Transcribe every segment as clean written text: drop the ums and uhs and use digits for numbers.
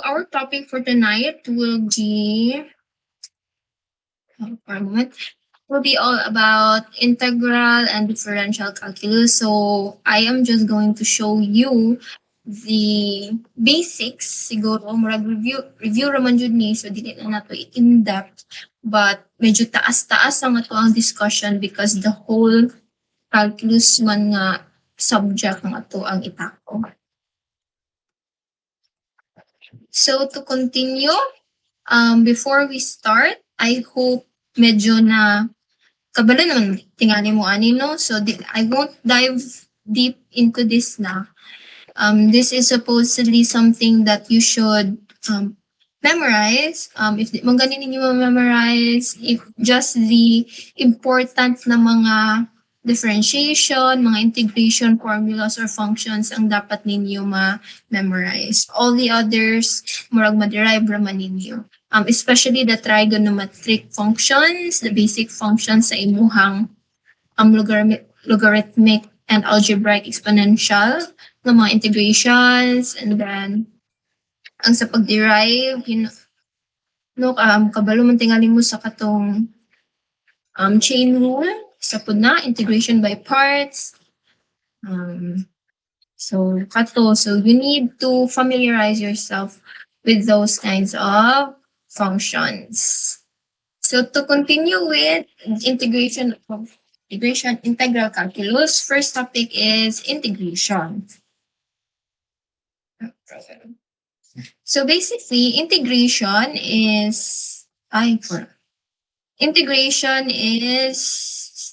Our topic for tonight will be for a moment will be all about integral and differential calculus. So I am just going to show you the basics siguro murag review raman jud ni, so dili na nato in depth, but medyo taas-taas ang ato ang discussion because the whole calculus man nga subject ng ato ang itako. So to continue, before we start, I hope medyo na kabalo naman tingali mo ani, no? So I won't dive deep into this na. This is supposedly something that you should memorize. If di man ganin ninyo memorize, if just the important na mga differentiation, mga integration formulas or functions ang dapat ninyo ma-memorize. All the others, murag ma-derive raman ninyo. Especially the trigonometric functions, the basic functions sa imuhang logarithmic and algebraic exponential, ng mga integrations, and then ang sa pag-derive, kabalo man tingali mo sa katong chain rule, sa pud na integration by parts. So you need to familiarize yourself with those kinds of functions. So to continue with integral calculus, first topic is integration. So basically, integration is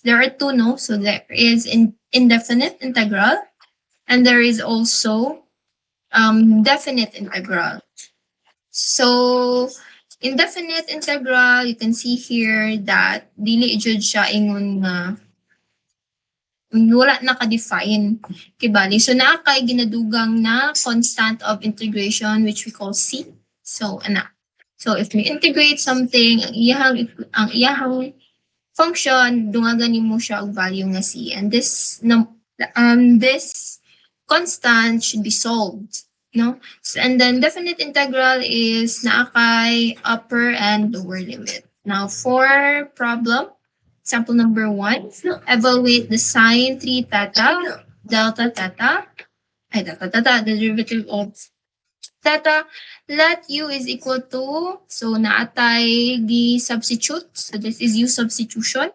there are two, no? So there is indefinite integral, and there is also definite integral. So indefinite integral, you can see here that dili jud siya ingon nga wala naka-define kibali. So naa kay ginadugang na constant of integration which we call C. So if we integrate something, ang iyahang function dungagan nimo siya og value nga C, and this constant should be solved, no? So, and then definite integral is naa kay upper and lower limit. Now for problem, example number 1, evaluate the sine 3 theta, delta theta, the derivative of theta, let u is equal to, so naatay the substitute. So this is u substitution.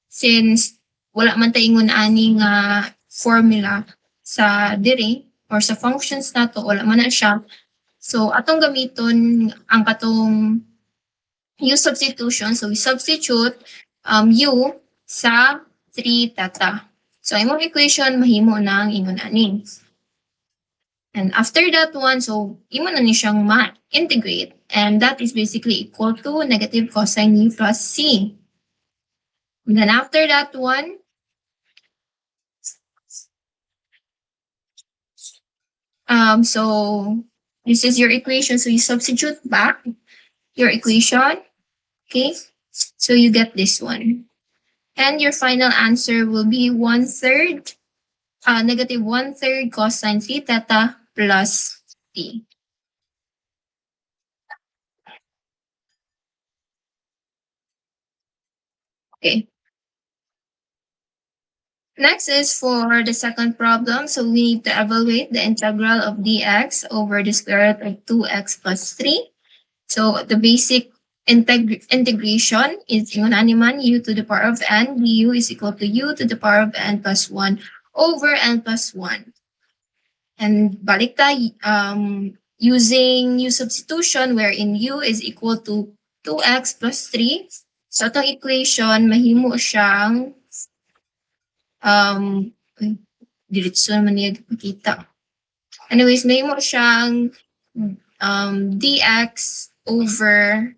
Since wala man taingon ani nga formula sa diri or sa functions nato, wala man na siya. So atong gamiton ang katong u substitution. So we substitute u sa 3 theta. So imong equation mahimo na ang ingon ani. And after that one, so imo na ni siyang ma-integrate, and that is basically equal to negative cosine u plus c. And then after that one, so this is your equation. So you substitute back your equation, okay? So you get this one. And your final answer will be negative 1/3 cosine 3 theta plus t. Okay. Next is for the second problem. So we need to evaluate the integral of dx over the square root of 2x plus 3. So the basic integration is naman u to the power of n, du is equal to u to the power of n plus 1 over n plus 1. And balik ta, using u substitution wherein u is equal to 2x plus 3. So itong equation, mahimo siyang diretso naman niya makita. Anyways, mahimo siyang dx over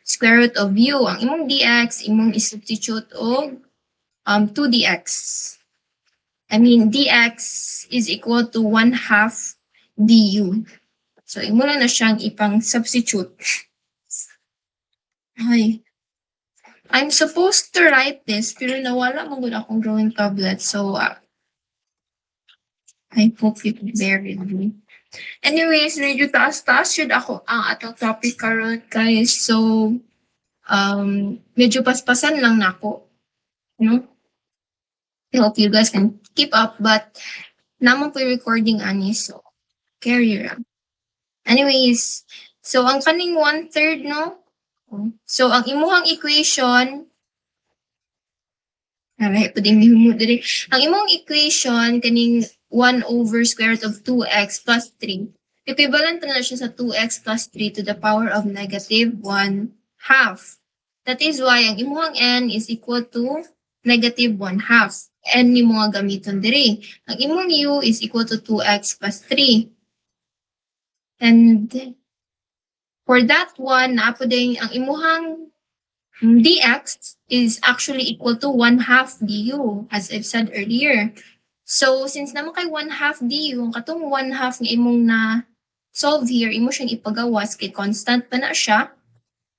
square root of u. Ang imong dx, imong isubstitute og 2dx. I mean, dx is equal to 1/2 du. So, imo na siyang ipang substitute. Ay. I'm supposed to write this, pero nawala mo akong drawing tablet. So, I hope you can bear with me. Anyways, medyo taas-taas yun ako ang atong topic karon guys. So, medyo paspasan lang nako. No? I hope you guys can keep up, but naman po yung recording ani, so carry lang. Anyways, so ang kaning 1/3, no? So, ang imuhang equation, pwedeng himumo diri. Ang imong equation, kaning 1 over square root of 2x plus 3, equivalent na siya sa 2x plus 3 to the power of negative 1 half. That is why ang imuhang n is equal to negative 1 half. N ni mga gamiton diri. Ang imong u is equal to 2x plus 3. And for that one, naapo din ang imuhang dx is actually equal to 1 half du, as I've said earlier. So, since naman kay 1 half du, ang katong 1 half nga imong na solve here, imo siyang ipagawas kay constant pa na siya.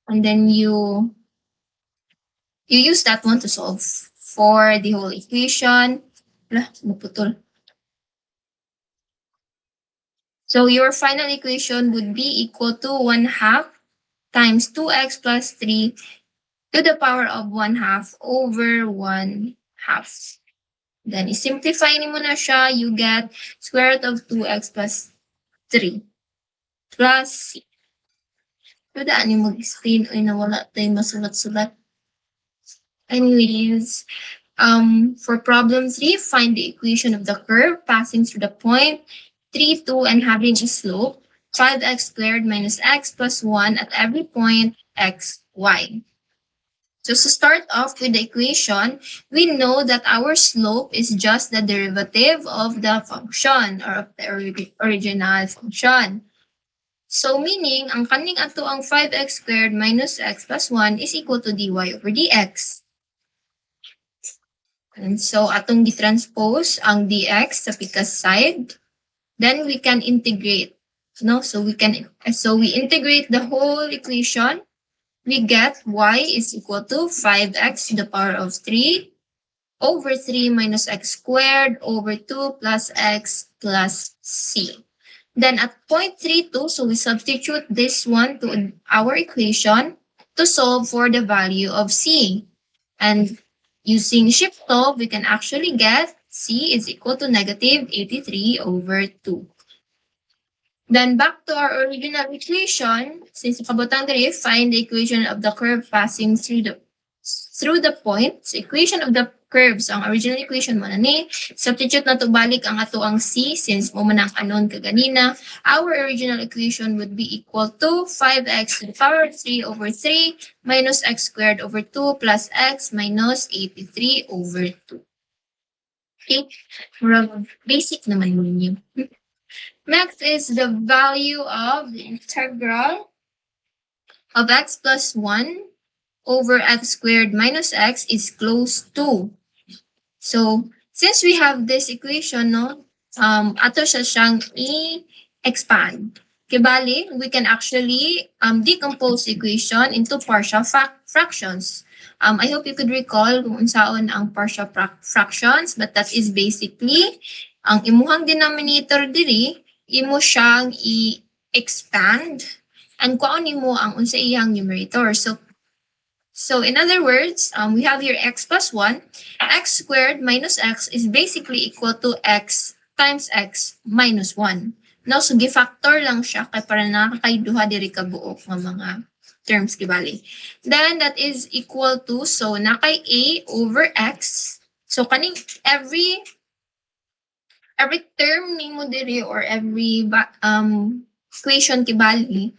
And then you use that one to solve for the whole equation. Naputol. So, your final equation would be equal to 1 half times 2x plus 3 to the power of 1 half over 1 half. Then, simplify mo na siya, you get square root of 2x plus 3 plus c. So, daan yung mag-explain o nawala tayo masulat-sulat. Anyways, for problem 3, find the equation of the curve passing through the point 3, 2, and having a slope 5x squared minus x plus 1 at every point x, y. So to start off with the equation, we know that our slope is just the derivative of the function or of the original function. So meaning, ang kaning ato ang 5x squared minus x plus 1 is equal to dy over dx. And so atong gitranspose ang dx sa pikas side, then we can integrate. No? So we integrate the whole equation. We get y is equal to 5x to the power of 3 over 3 minus x squared over 2 plus x plus c. Then at point 3, 2, so we substitute this one to our equation to solve for the value of c. And using shift solve, we can actually get c is equal to negative 83 over 2. Then back to our original equation, since kabutang diri, find the equation of the curve passing through the point. So equation of the curves, ang original equation mo na ni, substitute na to balik ang ato ang c, since mo man ang kanon kaganina, our original equation would be equal to 5x to the power of 3 over 3 minus x squared over 2 plus x minus 83 over 2. Okay, basic naman ninyo. Next is the value of the integral of x plus 1 over x squared minus x is close to. So, since we have this equation, no, ato siya siyang i-expand. Kibali, we can actually decompose the equation into partial fractions. I hope you could recall kung unsaon ang partial fractions, but that is basically ang imuhang denominator diri, imo siyang i-expand and kuan nimo ang unsa iyang numerator. So in other words, we have here x plus 1. X squared minus x is basically equal to x times x minus 1. Now, so gi-factor lang siya kay para nakakay duha diri ka buok nga mga terms kibali. Then that is equal to, so nakay a over x. So kaning every term nimo diri or every equation kibali,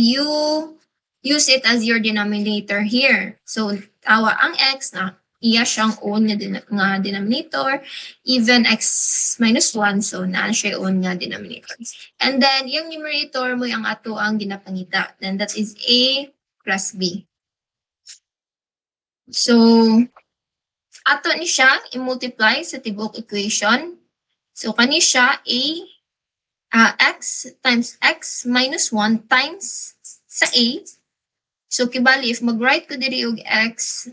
you use it as your denominator here. So tawa ang x na iya siyang own nga denominator, even x minus 1, so na siya own nga denominator. And then yung numerator mo yung ato ang ginapangita, then that is a plus b. So ato ni siya i-multiply sa tibok equation. So kani siya x times x minus 1 times sa a. So kibali if mag-write ko diri og x,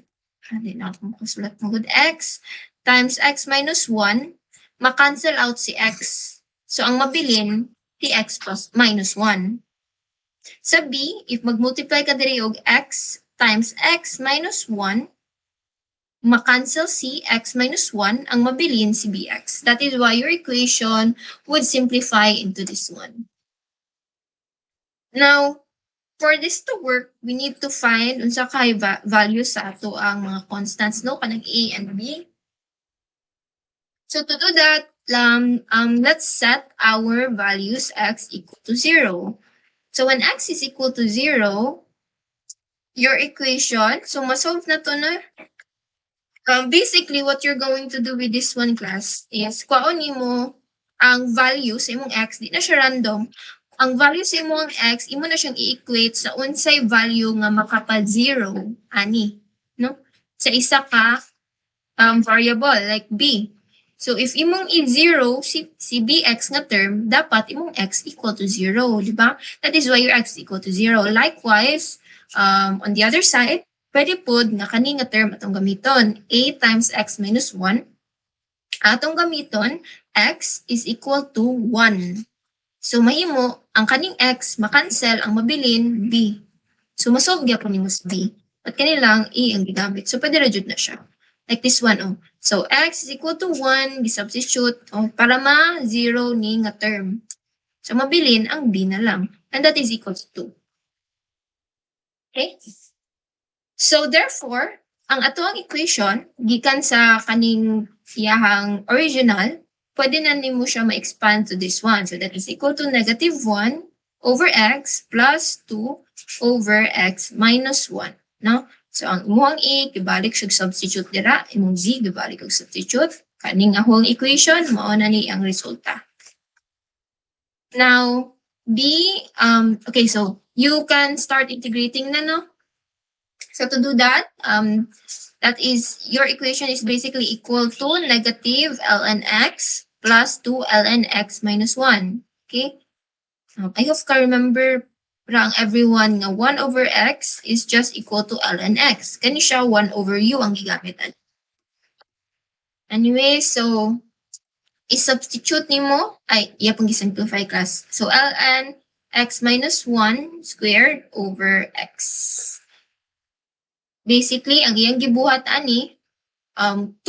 hindi na ako makasulat mo good, x times x minus 1, ma-cancel out si x. So ang mabilin x plus minus 1. Sa B, if mag-multiply ka diri og x times x minus 1, ma-cancel si x minus 1, ang mabilin si bx. That is why your equation would simplify into this one. Now, for this to work, we need to find unsa kay value sa ato ang mga constants, no? Kanang a and b. So to do that, let's set our values x equal to 0. So when x is equal to 0, your equation, so masolve na to na. Basically, what you're going to do with this one class is kwaon mo ang value sa imong x, di na siya random. Ang value sa imong x, imo na siyang i-equate sa unsay value nga makapa-0, ani, no? Sa isa ka variable like b. So if imong i-0 si bx nga term, dapat imong x equal to 0, di ba? That is why your x equal to 0. Likewise, on the other side, pwede pod nga kani nga term atong gamiton, a times x minus 1. Atong gamiton, x is equal to 1. So mahimo ang kaning x makancel, ang mabilin b. So masolve gyapon nimo sa b. At kanilang a ang gigamit. So pwede ra jud na siya. Like this one, oh. So x is equal to 1, gi-substitute, oh, para ma-0 ni nga term. So mabilin ang b na lang. And that is equal to 2. Okay? So therefore, ang ato ang equation, gikan sa kaning iyahang original, pwede na nimo siya ma-expand to this one. So that is equal to negative 1 over x plus 2 over x minus 1. No? So ang imong a, gibalik siya substitute dira. Imong z, gibalik og substitute. Kaning whole equation, mao na ni ang resulta. Now, b, okay, so you can start integrating na, no? So to do that, that is, your equation is basically equal to negative ln x plus 2 ln x minus 1. Okay? I hope ka remember rang everyone nga 1 over x is just equal to ln x. Kani siya 1 over u ang gigamitan. Anyway, so i-substitute nimo, ay, iya pong gi-simplify class. So ln x minus 1 squared over x. Basically, ang iyang gibuhat ani, 2,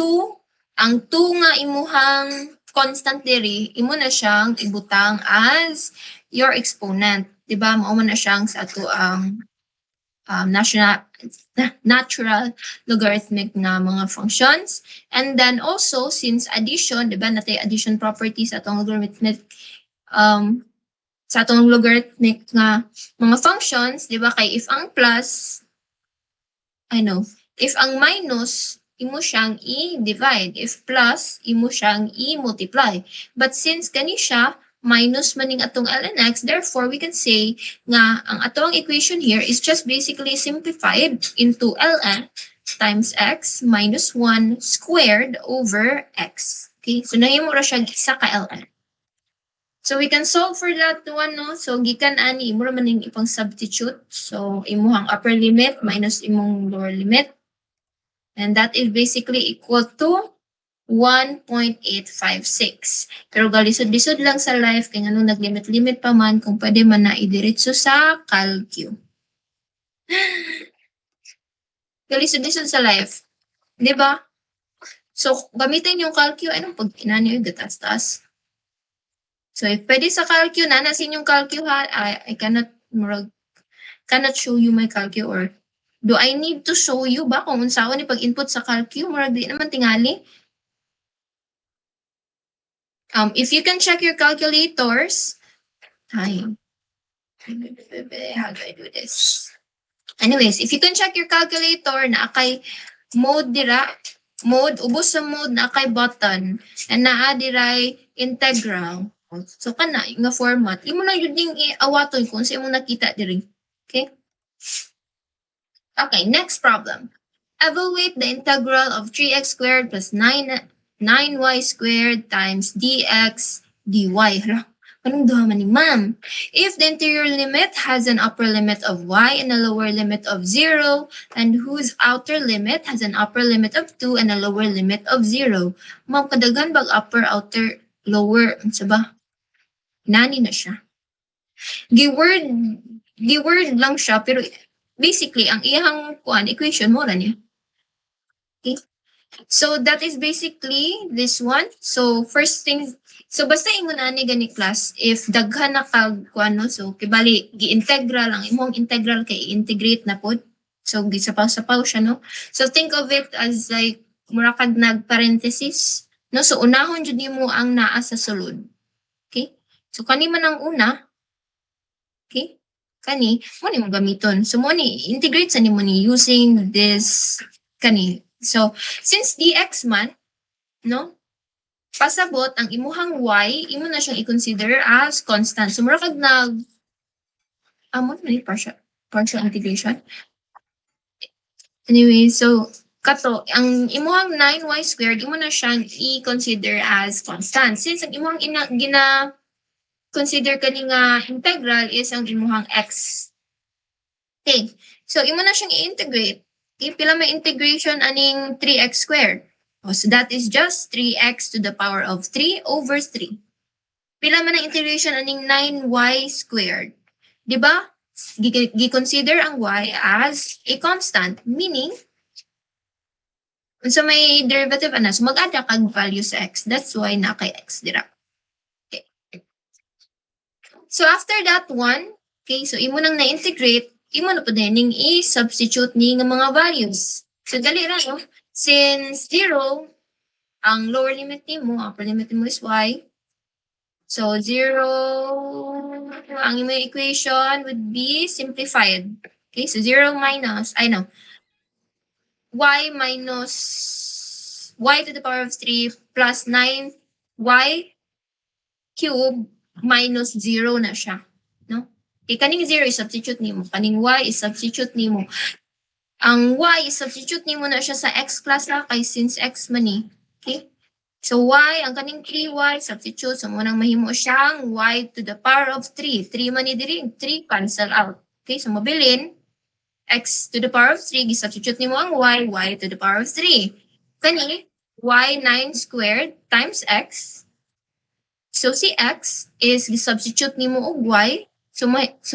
ang 2 nga imuhang constant diri, imo na siyang ibutang as your exponent. Diba? Mao man na siyang sa ato ang natural logarithmic na mga functions. And then also, since addition, diba, natay addition properties sa atong logarithmic, sa atong logarithmic nga mga functions, diba, kay if ang plus, if ang minus, imo siyang i-divide. If plus, imo siyang i-multiply. But since kani siya, minus maning atong ln x, therefore, we can say nga ang atong equation here is just basically simplified into ln times x minus 1 squared over x. Okay? So, nahimo ra siya isa ka ln. So, we can solve for that one, no? So, gikan ani, imo ra maning ipang substitute. So, imuhang upper limit minus imong lower limit. And that is basically equal to 1.856. Pero galisod-lisod lang sa life, kaya nung nag-limit-limit pa man, kung pwede man na idiretso sa calcu. Galisod-lisod sa life. Di ba? So, gamitin yung calcu, anong pag inani yung gatas-tas? So, if pwede sa calcu, nanasin yung calcu ha, I cannot show you my calcu, or do I need to show you ba kung unsaon ni pag-input sa calcu? Murag di naman tingali. If you can check your calculators, how do I do this? Anyways, if you can check your calculator na akay mode dira, ubos sa mode na akay button, and naa diray integral. So kana nga format, imo na yun ding i-awaton kung sa imo nakita diri. Okay? Okay, next problem. Evaluate the integral of 3x squared plus 9y squared times dx dy. Anong duha man ni ma'am? If the interior limit has an upper limit of y and a lower limit of 0, and whose outer limit has an upper limit of 2 and a lower limit of 0. Ma'am, kadagan bag upper, outer, lower, ano ba? Nani na siya. Gi-word lang siya pero basically ang iyang equation mo ra niya. Okay? So that is basically this one. So first thing, so basta imo na ni gani class if daghan na kag no, so kibali gi-integral ang imong integral kay integrate na pod. So gisapaw-sapaw siya no. So think of it as like mura kag nag parenthesis no. So unahon jud nimo ang naa sa sulod. Okay? So kani man ang una. Okay? Kani mo ni mo gamiton. So mo ni integrate sa nimo ni using this kani. So since dx man no, pasabot ang imuhang y, imo na siyang i-consider as constant. So mura kag nag amon man partial integration. Anyway, so kato ang imuhang 9y squared imo na siyang i-consider as constant. Since ang imuhang gina consider kani nga integral is ang imuhang x. Okay. So imo na siyang i-integrate. Okay, pila may integration aning 3x squared. So that is just 3x to the power of 3 over 3. Pila man ang integration aning 9y squared. Di ba? Gi-consider ang y as a constant, meaning so may derivative ana, so mag-add kag value sa x. That's why na kay x dira. Okay. So after that one, okay, so imo nang na-integrate, imo na po din i-substitute ni nga mga values. So dali ra no? Since 0, ang lower limit nimo, upper limit nimo is y. So 0, ang imong equation would be simplified. Okay, so 0 minus, y minus y to the power of 3 plus 9y cube minus 0 na siya. No? Okay, kaning 0 is substitute nimo, kaning y is substitute nimo. Ang y is substitute nimo na siya sa x class ra kay since x man ni. Okay? So y, ang kaning 3y substitute, so munang mahimo siyang y to the power of 3. 3 man ni diri, 3 cancel out. Okay, so mabilin x to the power of 3, gi-substitute nimo ang y to the power of 3. Kani y 9 squared times x. So si x is gi-substitute nimo og y. So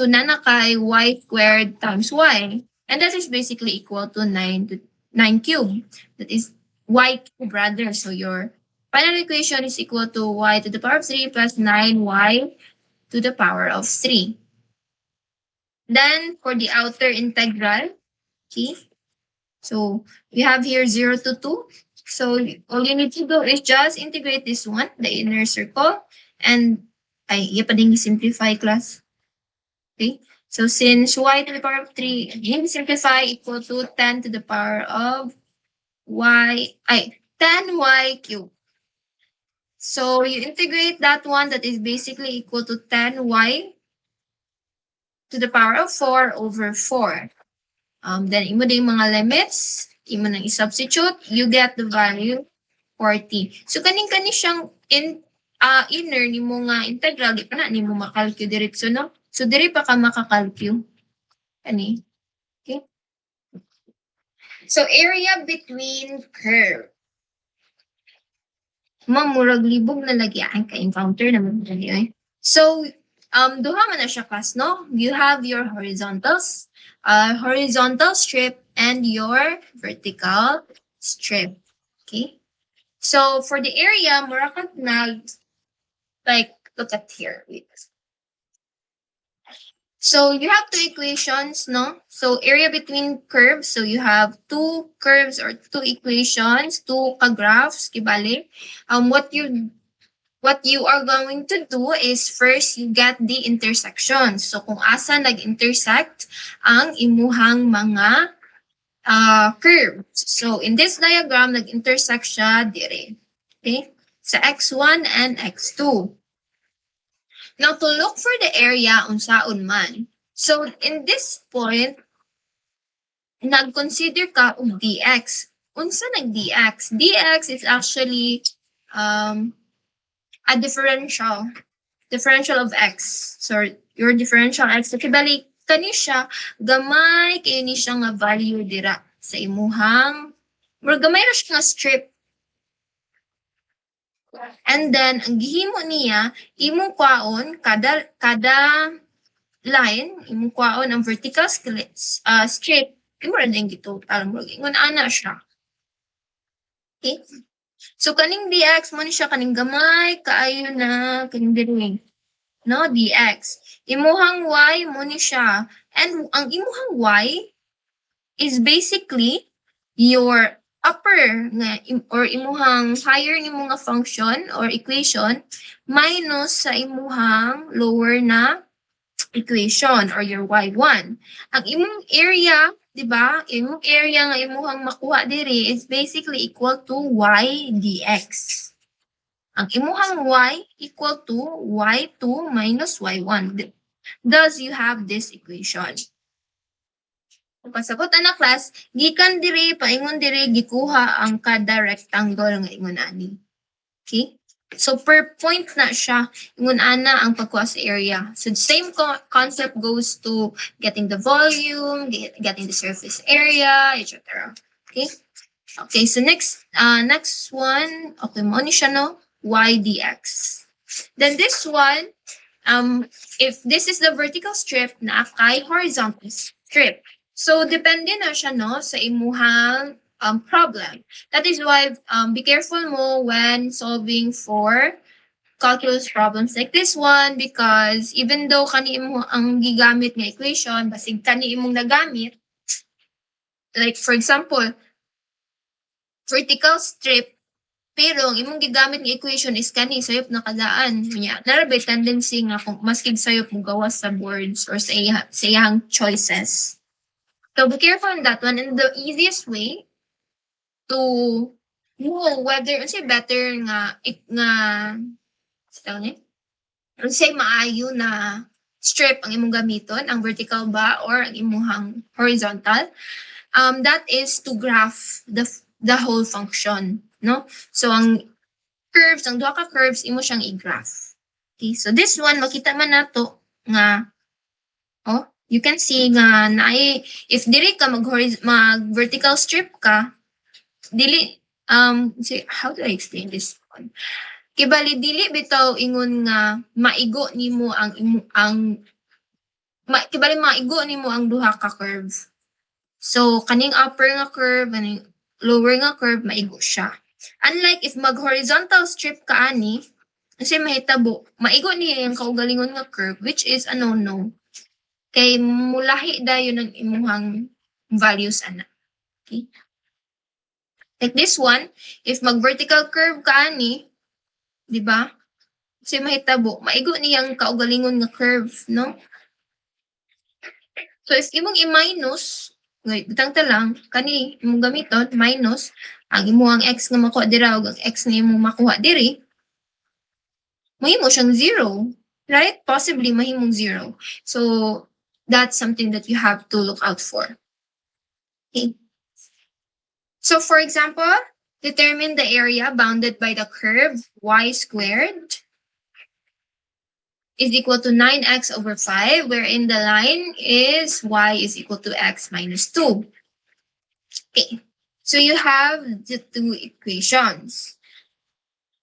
nana kay y squared times y. And that is basically equal to 9 cube. That is y cube rather. So your final equation is equal to y to the power of 3 plus 9y to the power of 3. Then for the outer integral, okay, so we have here 0 to 2. So all you need to do is just integrate this one, the inner circle, and ipading simplify class. Okay, so since y to the power of 3, again simplify equal to 10 to the power of 10y cubed. So you integrate that one, that is basically equal to 10y to the power of 4 over 4. Then imo din mga limits, imo nang i-substitute, you get the value 40. So kaning-kani siyang inner nimo nga integral, di pa na nimo makalkyo diretso no? So diri pa ka makakalkyo. Kani. Okay? So area between curve. Mamurag libog na lagi ang ka-encounter naman dali eh. So duha man na siya class no? You have your horizontal strip and your vertical strip. Okay? So for the area, mura kag like look at here. Wait. So you have two equations, no? So area between curves. So you have two curves or two equations, two graphs, kibali. What you are going to do is first you get the intersection. So kung asa nag-intersect ang imuhang mga curves. So in this diagram, nag-intersect siya dire. Okay? Sa x1 and x2. Now, to look for the area unsaon man. So, in this point, nag-consider ka og dx. Unsa nag-dx? Dx is actually a differential of x. So, your differential x. So, kibali, kani siya, gamay kayo ni siya nga value dira sa imuhang, gamay ra siya nga strip. And then, ang gihimo niya, imong kwaon, kada line, imong kwaon ang vertical strip, imo ra din gitotal mo ingon ana siya. Okay? So kaning dx mo ni siya kaning gamay kaayo na kaning diri. No, dx. Imuhang y mo ni siya. And ang imuhang y is basically your upper nga or imuhang higher nimo nga function or equation minus sa imuhang lower na equation or your y1. Ang imong area, di ba? Imong area nga imuhang makuha diri is basically equal to y dx. Ang imuhang y equal to y2 minus y1. Thus, you have this equation. Kung pasabot ana class, gikan diri paingon diri gikuha ang kada rectangle nga ingon ani. Okay? So per point na siya, ingon ana ang pagkuha sa area. So the same concept goes to getting the volume, getting the surface area, etc. Okay? Okay, so next one, okay mo ni siya no, y dx. Then this one, if this is the vertical strip na kay horizontal strip. So depende na siya no sa imuhang problem. That is why be careful mo when solving for calculus problems like this one because even though kani imo ang gigamit nga equation, basig kani imong nagamit, like for example, vertical strip, pero ang imong gigamit nga equation is kani sayop nakadaan. Nya, narabay tendency nga kung maskig sayop mo gawas sa boards or sa iyang choices. So be careful on that one. And the easiest way to know whether say better nga say maayo na strip ang imong gamiton, ang vertical ba or ang imuhang horizontal, that is to graph the whole function, no? So ang curves, ang duha ka curves imo siyang i-graph. Okay, so this one makita man nato nga you can see nga naay if dili ka mag vertical strip ka, dili say how do I explain this one? Kibali dili bitaw ingon nga maigo nimo kibali maigo nimo ang duha ka curve. So kaning upper nga curve kaning lower nga curve maigo siya. Unlike if mag horizontal strip ka ani, kasi mahitabo maigo ni ang kaugalingon nga curve which is no. Kay mulahi dayon ang imuhang values ana. Okay? Like this one, if mag-vertical curve ka ani, di ba? Kasi mahitabo, maigo niyang kaugalingon nga curve, no? So if imong i-minus, bitang ta lang, kani imong gamiton, minus, ang imuhang x nga makuha dira ug ang x nga imong makuha diri, mahimo siyang zero, right? Possibly mahimong zero. So that's something that you have to look out for. Okay. So for example, determine the area bounded by the curve y squared is equal to 9x over 5, wherein the line is y is equal to x minus 2. Okay, so you have the two equations.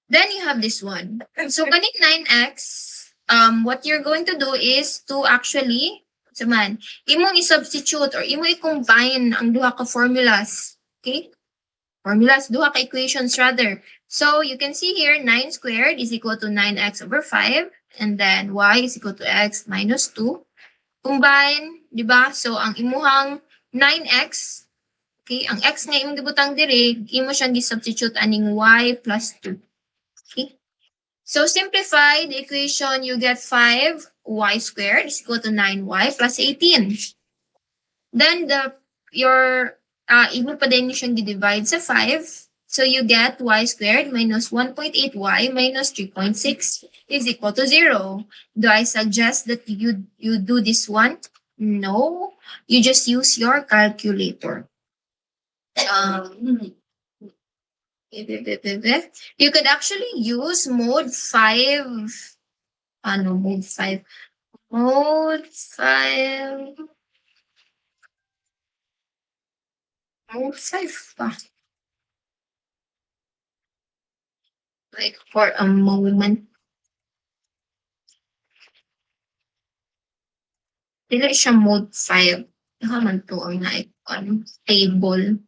Then you have this one. So kaning 9x, what you're going to do is to actually, imong i-substitute or imong i-combine ang duha ka formulas. Okay? Formulas, duha ka equations rather. So you can see here, 9 squared is equal to 9x over 5. And then y is equal to x minus 2. Combine, di ba? So ang imuhang 9x, okay, ang x nga imong gibutang diri, imo siyang gi-substitute aning y plus 2. Okay? So simplify the equation, you get 5y squared is equal to 9y plus 18. Then imo pa din siyang di-divide sa 5. So you get y squared minus 1.8y minus 3.6 is equal to 0. Do I suggest that you do this one? No. You just use your calculator. You could actually use mode 5. Mode 5. Mode 5. Mode 5 pa. Like for a moment. Dili siya mode 5. Naman to ang table.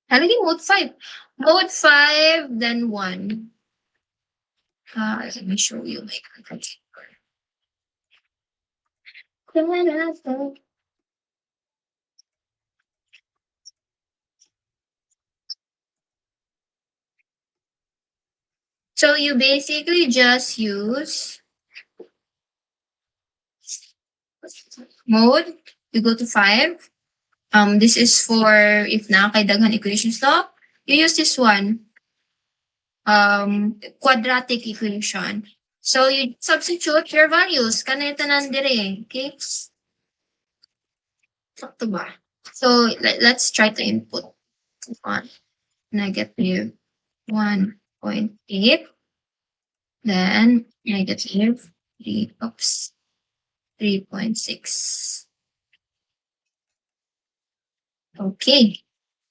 Halagay mode 5. Mode 5, then 1. Let me show you my calculator. So you basically just use mode, you go to 5. This is for if nakakaidaghang equations to, you use this one, quadratic equation. So you substitute your values. Kanay tanan dire, okay? Sakto ba? So let's try to input on negative 1.8, then negative 3.6. Okay.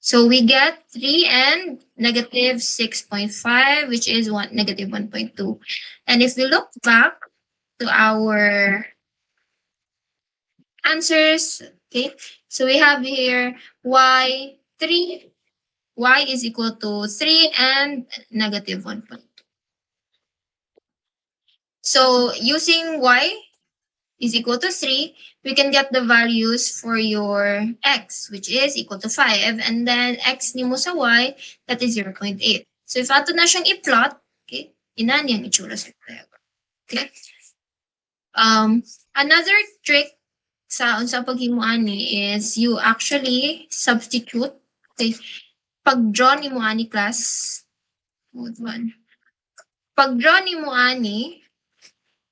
So we get 3 and negative 6.5, which is negative 1.2. And if we look back to our answers, okay, so we have here y3, y is equal to 3 and negative 1.2. So using y is equal to 3, we can get the values for your x, which is equal to 5. And then x ni mo sa y, that is 0.8. So if ato na siyang i-plot, okay, inan yung itsura sa diagram. Okay? Another trick sa unsa paghimuani is you actually substitute. Okay? Pag-draw ni mo ani class, mode 1. Pag-draw ni mo ani,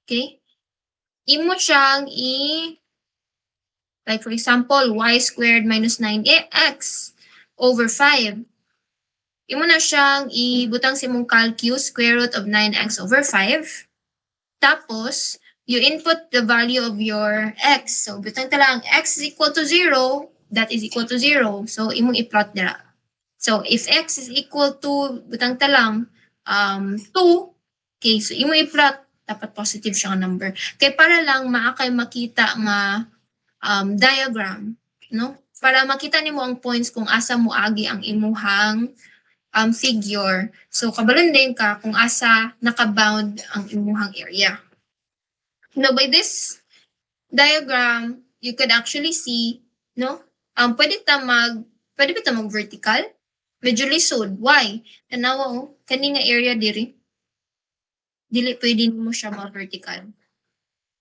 okay, imo siyang like for example, y squared minus 9x over 5. Imo na siyang ibutang sa imong calcu square root of 9x over 5. Tapos, you input the value of your x. So, butang ta lang, x is equal to 0, that is equal to 0. So, imong i-plot dira. So, if x is equal to, butang ta lang, 2, okay, so imong i-plot, dapat positive siya nga number. Kaya para lang maakay makita nga diagram, no? Para makita nimo ang points kung asa mo agi ang imuhang figure. So kabalon din ka kung asa nakabound ang imuhang area. Now by this diagram, you could actually see, no? Pwede ba ta mag vertical? Medyo lisod. Why? Tanawa kani nga area diri. Dili pwede mo siya ma-vertical.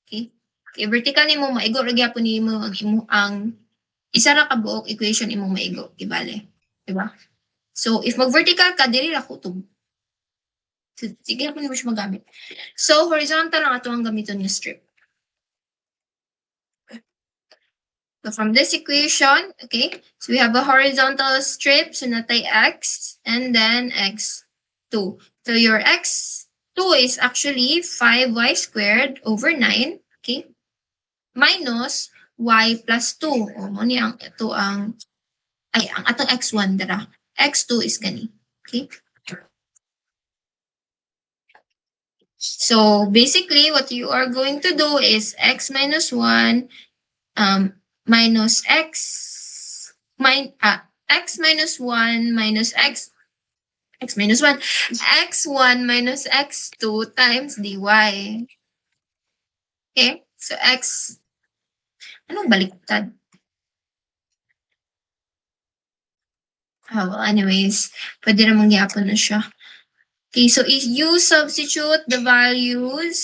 Okay? Okay, vertical nimo maigo ra gyapon nimo ang isa ra ka buok equation imong maigo, kibale. Diba? So, if mag-vertical ka, dili ra kutob. So, sige na po mo siya magamit. So, horizontal lang ato ang gamiton yung strip. So, from this equation, okay, so we have a horizontal strip, so natay x, and then x2. So, your x2 is actually 5y squared over 9, okay, minus y plus 2. O, mo ang ito ang atong x1 dara. X2 is gani. Okay? So basically, what you are going to do is x minus 1 minus x minus 1 minus x minus 1, x1 minus x2 times dy. Okay? So anong baliktad? Well, anyways, pwede namang gyapon na siya. Okay, so if you substitute the values,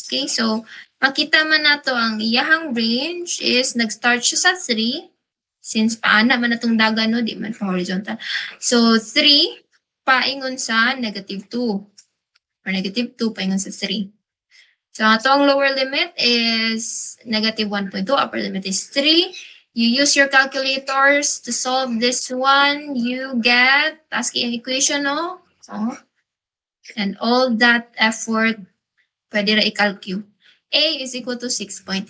okay, so makita man nato ang iyahang range is nag-start siya sa 3, since paana man natong dagan, no, di man pa horizontal. So 3 paingon sa negative 2, or negative 2 paingon sa 3. So ato ang lower limit is negative 1.2, upper limit is 3. You use your calculators to solve this one. You get ASCII equation, no? So, and all that effort, pwede ra i-calcu. A is equal to 6.86.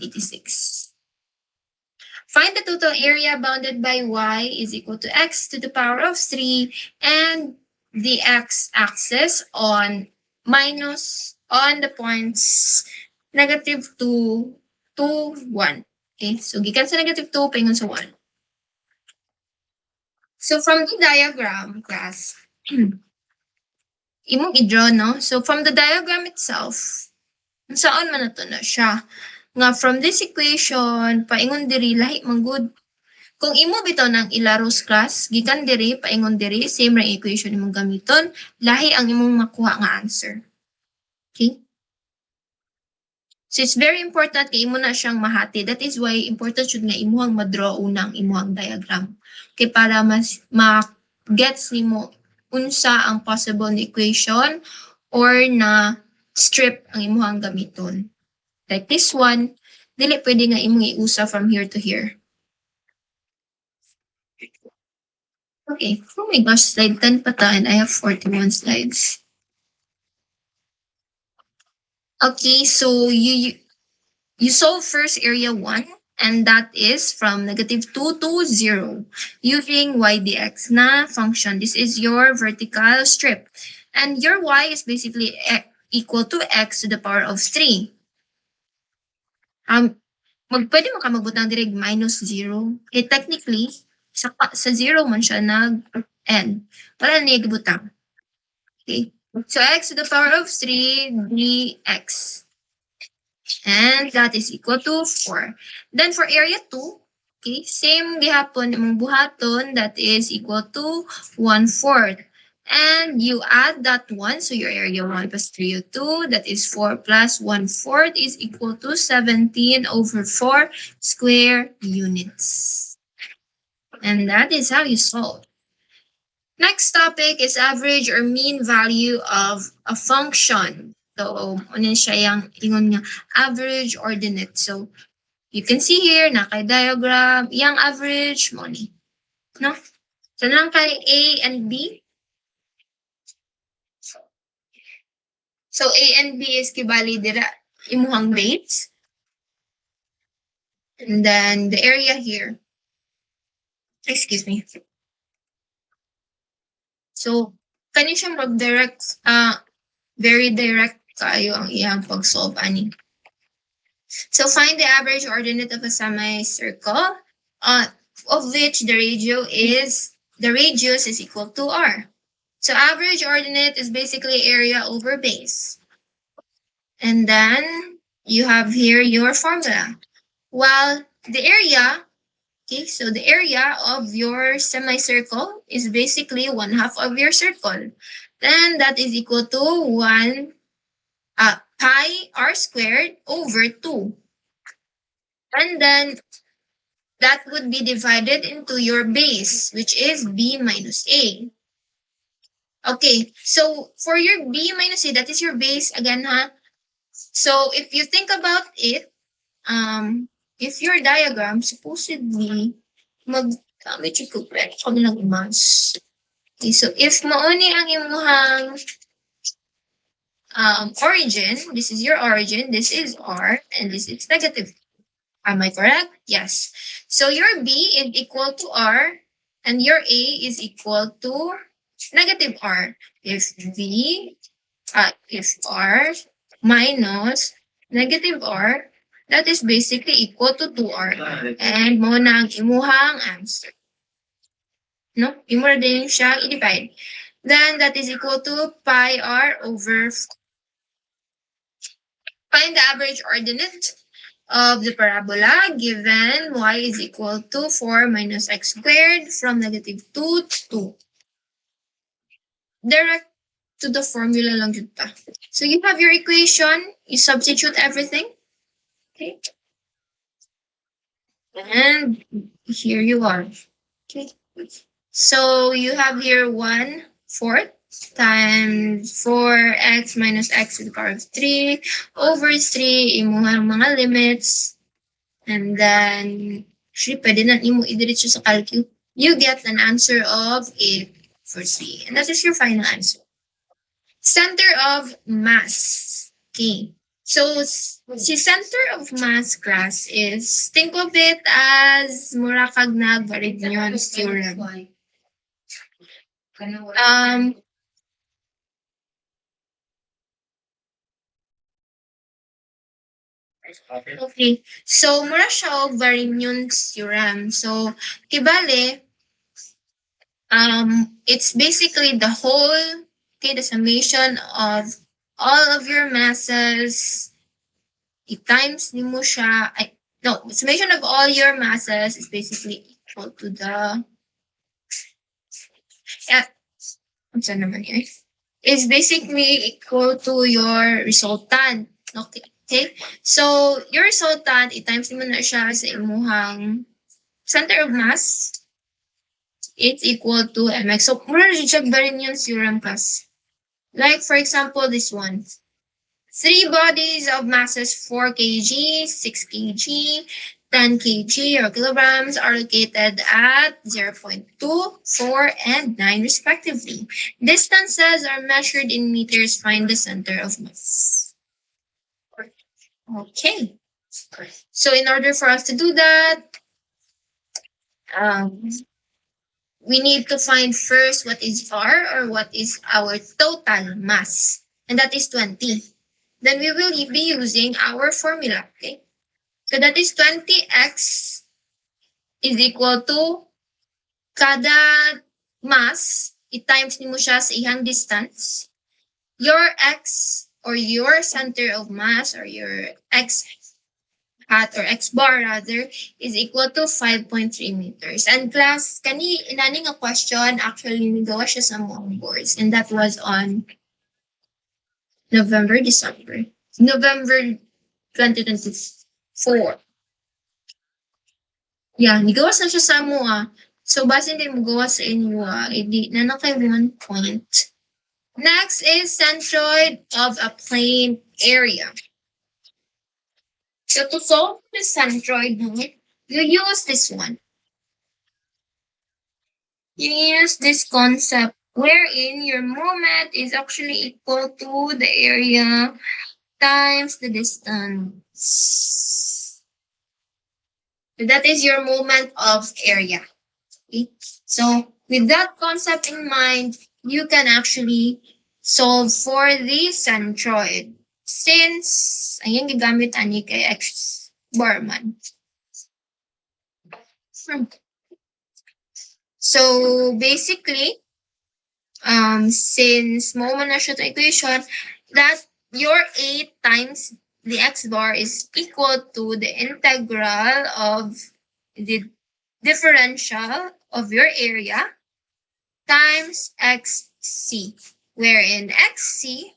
Find the total area bounded by y is equal to x to the power of 3 and the x-axis on minus on the points -2 to 1. Okay, so gikan sa -2 paingon sa 1. So from the diagram, class, imong i-draw, no? So from the diagram itself, saan man nato na siya? Nga from this equation, paingon diri lahi man good. Kung imo bitaw ng ilaros class, gikan diri paingon diri, same ra equation imong gamiton, lahi ang imong makuha nga answer. Okay? So it's very important kay imo na siyang mahati. That is why important jud nga imuhang ma-draw unang imuhang diagram. Kay para mas ma-gets nimo unsa ang possible na equation or na strip ang imuhang gamiton. Like this one, dili pwede nga imong iusa from here to here. Okay. Oh my gosh, slide 10 pa ta and I have 41 slides. Okay, so you solve first area 1 and that is from -2 to 0 using y dx na function. This is your vertical strip. And your y is basically equal to x to the power of 3. Pwede mo ka magbutang direct -0. Okay, technically, sa 0 man siya nag-end. Wala na butang. Okay. So x to the power of 3 dx. And that is equal to 4. Then for area 2, okay, same gihapon imong buhaton, that is equal to 1/4. And you add that one, so your area 1 plus 302, that is 4 plus 1/4 is equal to 17/4 square units. And that is how you solve. Next topic is average or mean value of a function. So, ano siya yung ingon nga average ordinate. So, you can see here, naka-diagram, yung average mo ni. No? So, lang kay A and B. So, A and B is kibali dira imuhang base. And then, the area here. Excuse me. So, kani siya mag-direct, very direct kayo ang iyang pag-solve ani. So find the average ordinate of a semicircle, of which the radius is equal to r. So average ordinate is basically area over base. And then you have here your formula. While the area, okay, so the area of your semicircle is basically 1/2 of your circle. Then that is equal to 1 pi r squared over 2. And then that would be divided into your base, which is b minus a. Okay, so for your b minus a, that is your base again, ha? So if you think about it, if your diagram supposedly mag-gamit yung correct ko nilang mas. Okay, so if mauni ang imuhang origin, this is your origin, this is r, and this is negative. Am I correct? Yes. So your b is equal to r, and your a is equal to negative r. If r minus negative r, that is basically equal to 2r. And mo na ang imuhang answer. No? Imo na din siya i-divide. Then that is equal to pi r over 4. Find the average ordinate of the parabola given y is equal to 4 minus x squared from -2 to 2. Direct to the formula lang yun ta. So you have your equation, you substitute everything. Okay. And here you are. Okay. So you have here 1/4 times 4x minus x to the power of 3 over 3, imuhang mga limits. And then, actually, pwede na imo idiretso sa calculus. You get an answer of 8 for 3. And that is your final answer. Center of mass. Okay. So, the center of mass class is, think of it as mura kag nag-Varignon's theorem. Okay. So, mura siya og Varignon theorem. So, kibale, it's basically the whole, okay, the summation of all of your masses, times ni mo siya, no, summation of all your masses is basically equal to the, yeah, ano naman yun? Is basically equal to your resultant. Okay. Okay? So, your resultant, i-times mo na siya sa imuhang center of mass. It's equal to mx. So, mura rin siya Varignon theorem class. Like, for example, this one. Three bodies of masses 4 kg, 6 kg, 10 kg or kilograms are located at 0.2, 4, and 9 respectively. Distances are measured in meters. Find the center of mass. Okay. So in order for us to do that, we need to find first what is R, or what is our total mass. And that is 20. Then we will be using our formula. Okay. So that is 20x is equal to kada mass, i-times mo siya sa ihang distance. Your x, or your center of mass, or your x hat, or x bar rather, is equal to 5.3 meters. And class, inani nga question, actually nigawa siya sa mga boards. And that was on November 2024. Yeah, nigawas na siya sa amo. So, base din mo gawa sa inyo, edi na kay 1 point. Next is centroid of a plane area. So, to solve the centroid, you use this one. You use this concept wherein your moment is actually equal to the area times the distance. So that is your moment of area. Okay? So, with that concept in mind, you can actually solve for the centroid. Since, ayan, gigamit ani kay X bar man. So, basically, since mo man na siya to equation, that your A times the X bar is equal to the integral of the differential of your area times xc, wherein xc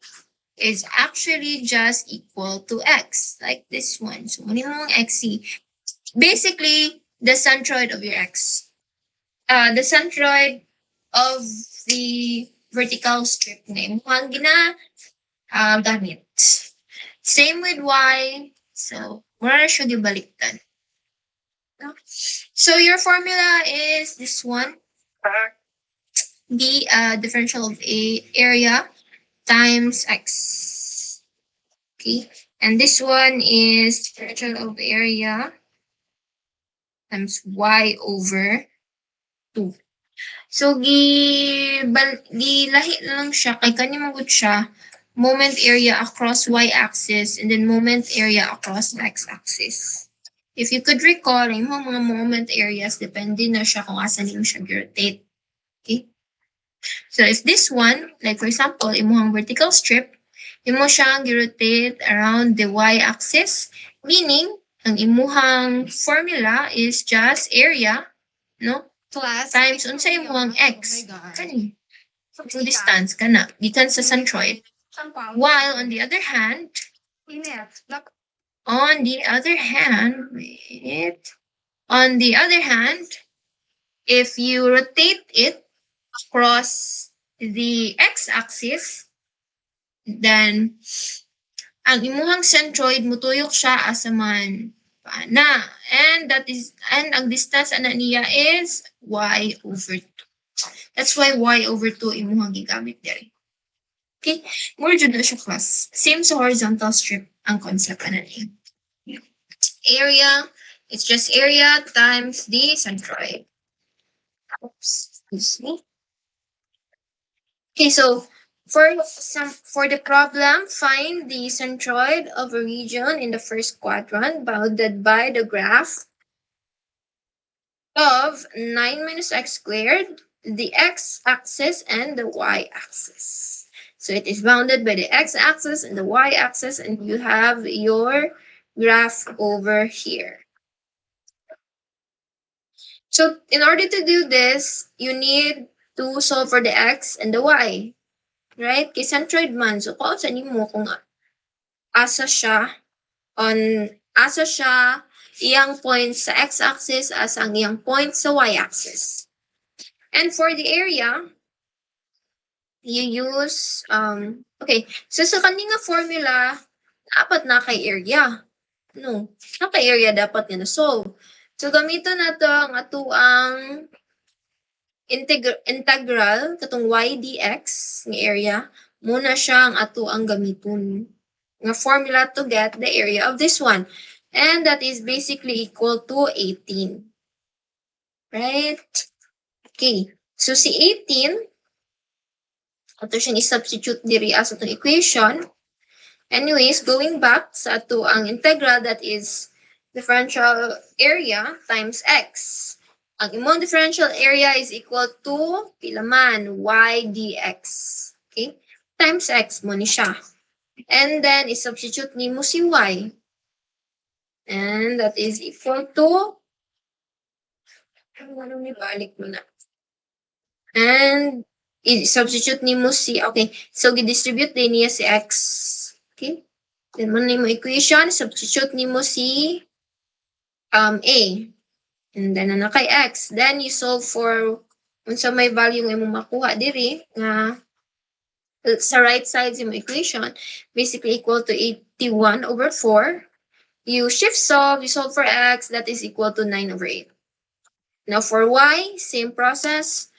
is actually just equal to x, like this one. So, minimum xc. Basically, the centroid of your x. The centroid of the vertical strip name. Ang gamit. Same with y. So, wala siya gibaliktad. So, your formula is this one. The differential of a area times x. Okay. And this one is differential of area times y over 2. So, gilahi lang siya, kay kanimagod siya, moment area across y-axis and then moment area across x-axis. If you could recall, yung mga moment areas, depende na siya kung asan yung siya rotate. Okay? So, if this one, like for example, imuhang vertical strip, imo siyang rotate around the y-axis, meaning, ang imuhang formula is just area, no? Class. Times unsa imuhang x. Kani. So, distance, kana. Gikan sa centroid. While, on the other hand, if you rotate it across the x-axis, then ang imuhang centroid mutuyok siya asa man pana. And ang distance ana niya is y over 2. That's why y over 2 imuhang gigamit diri. Okay, more jud na siya class. Same sa horizontal strip ang concept ana niya. Area, it's just area times the centroid. Oops, excuse me. Okay, so For the problem, find the centroid of a region in the first quadrant bounded by the graph of 9 minus x squared, the x-axis and the y-axis. So it is bounded by the x-axis and the y-axis, and you have your graph over here. So in order to do this, you need to solve for the x and the y. Right? Kay centroid man. So kung sa nimo kung asa siya iyang point sa x-axis as ang iyang point sa y-axis. And for the area, you use, okay, so sa kaninga formula, dapat na kay area. No, na kay area dapat nga na-solve. So gamiton na to ang atuang integral katong y dx nga area, muna siya ang atuang gamiton nga formula to get the area of this one. And that is basically equal to 18. Right? Okay. So si 18, ato siyang i-substitute diri as atong equation. Anyways, going back sa ato ang integral, that is differential area times x. Ang imong differential area is equal to pila man y dx. Okay? Times x mo ni siya. And then i-substitute nimo si y. And that is equal to balik mo na. And i-substitute nimo si, okay, so gi-distribute din niya si x. Okay? Then mo nimo equation, substitute nimo si a. And then na kay x. Then you solve for unsa may value nga imong makuha diri nga sa right side sa equation, basically equal to 81 over 4. You shift solve, you solve for x, that is equal to 9 over 8. Now for y, same process.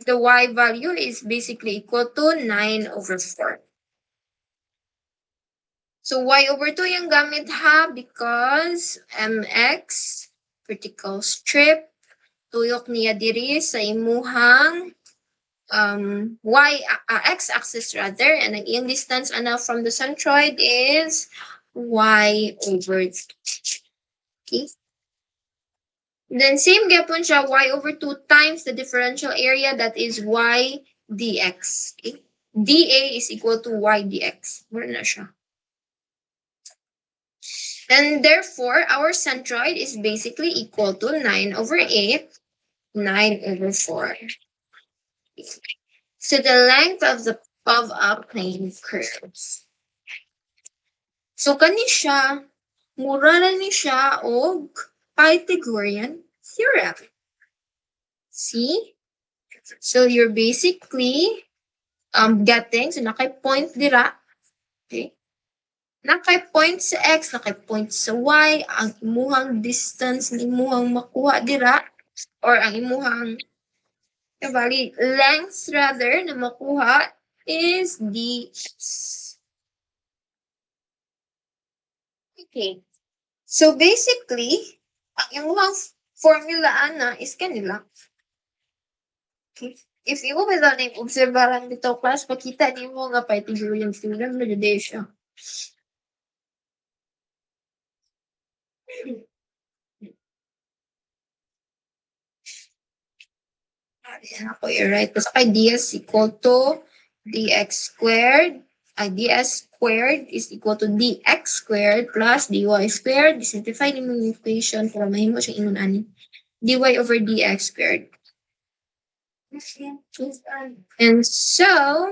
The y value is basically equal to 9 over 4. So y over 2 yung gamit ha because mx, vertical strip, tuyok niya diri sa imuhang x-axis rather, and ang iyang distance ana from the centroid is y over 2. Okay? Then same gapon siya, y over 2 times the differential area, that is y dx. Okay? dA is equal to y dx. Mura na siya. And therefore, our centroid is basically equal to 9 over 8, 9 over 4. So the length of a plane curves. So kani siya, mura na ni siya og Pythagorean theorem. See? So you're basically getting, so nakay point dira. Okay? Nakay point sa x, nakay point sa y, ang imuhang distance ni imuhang makuha dira, or ang imuhang length rather na makuha is dx. Okay. So basically, ang imuhang formula ana is kanila. Okay. If you will na yung obserbaran dito class, makita nimo nga Pythagorean theorem na jud siya. Ako i-write ko sa kay ds equal to dx squared. ds squared is equal to dx squared plus dy squared. Simplify nimo yung equation para mahimo siya ingon ani. dy over dx squared. And so,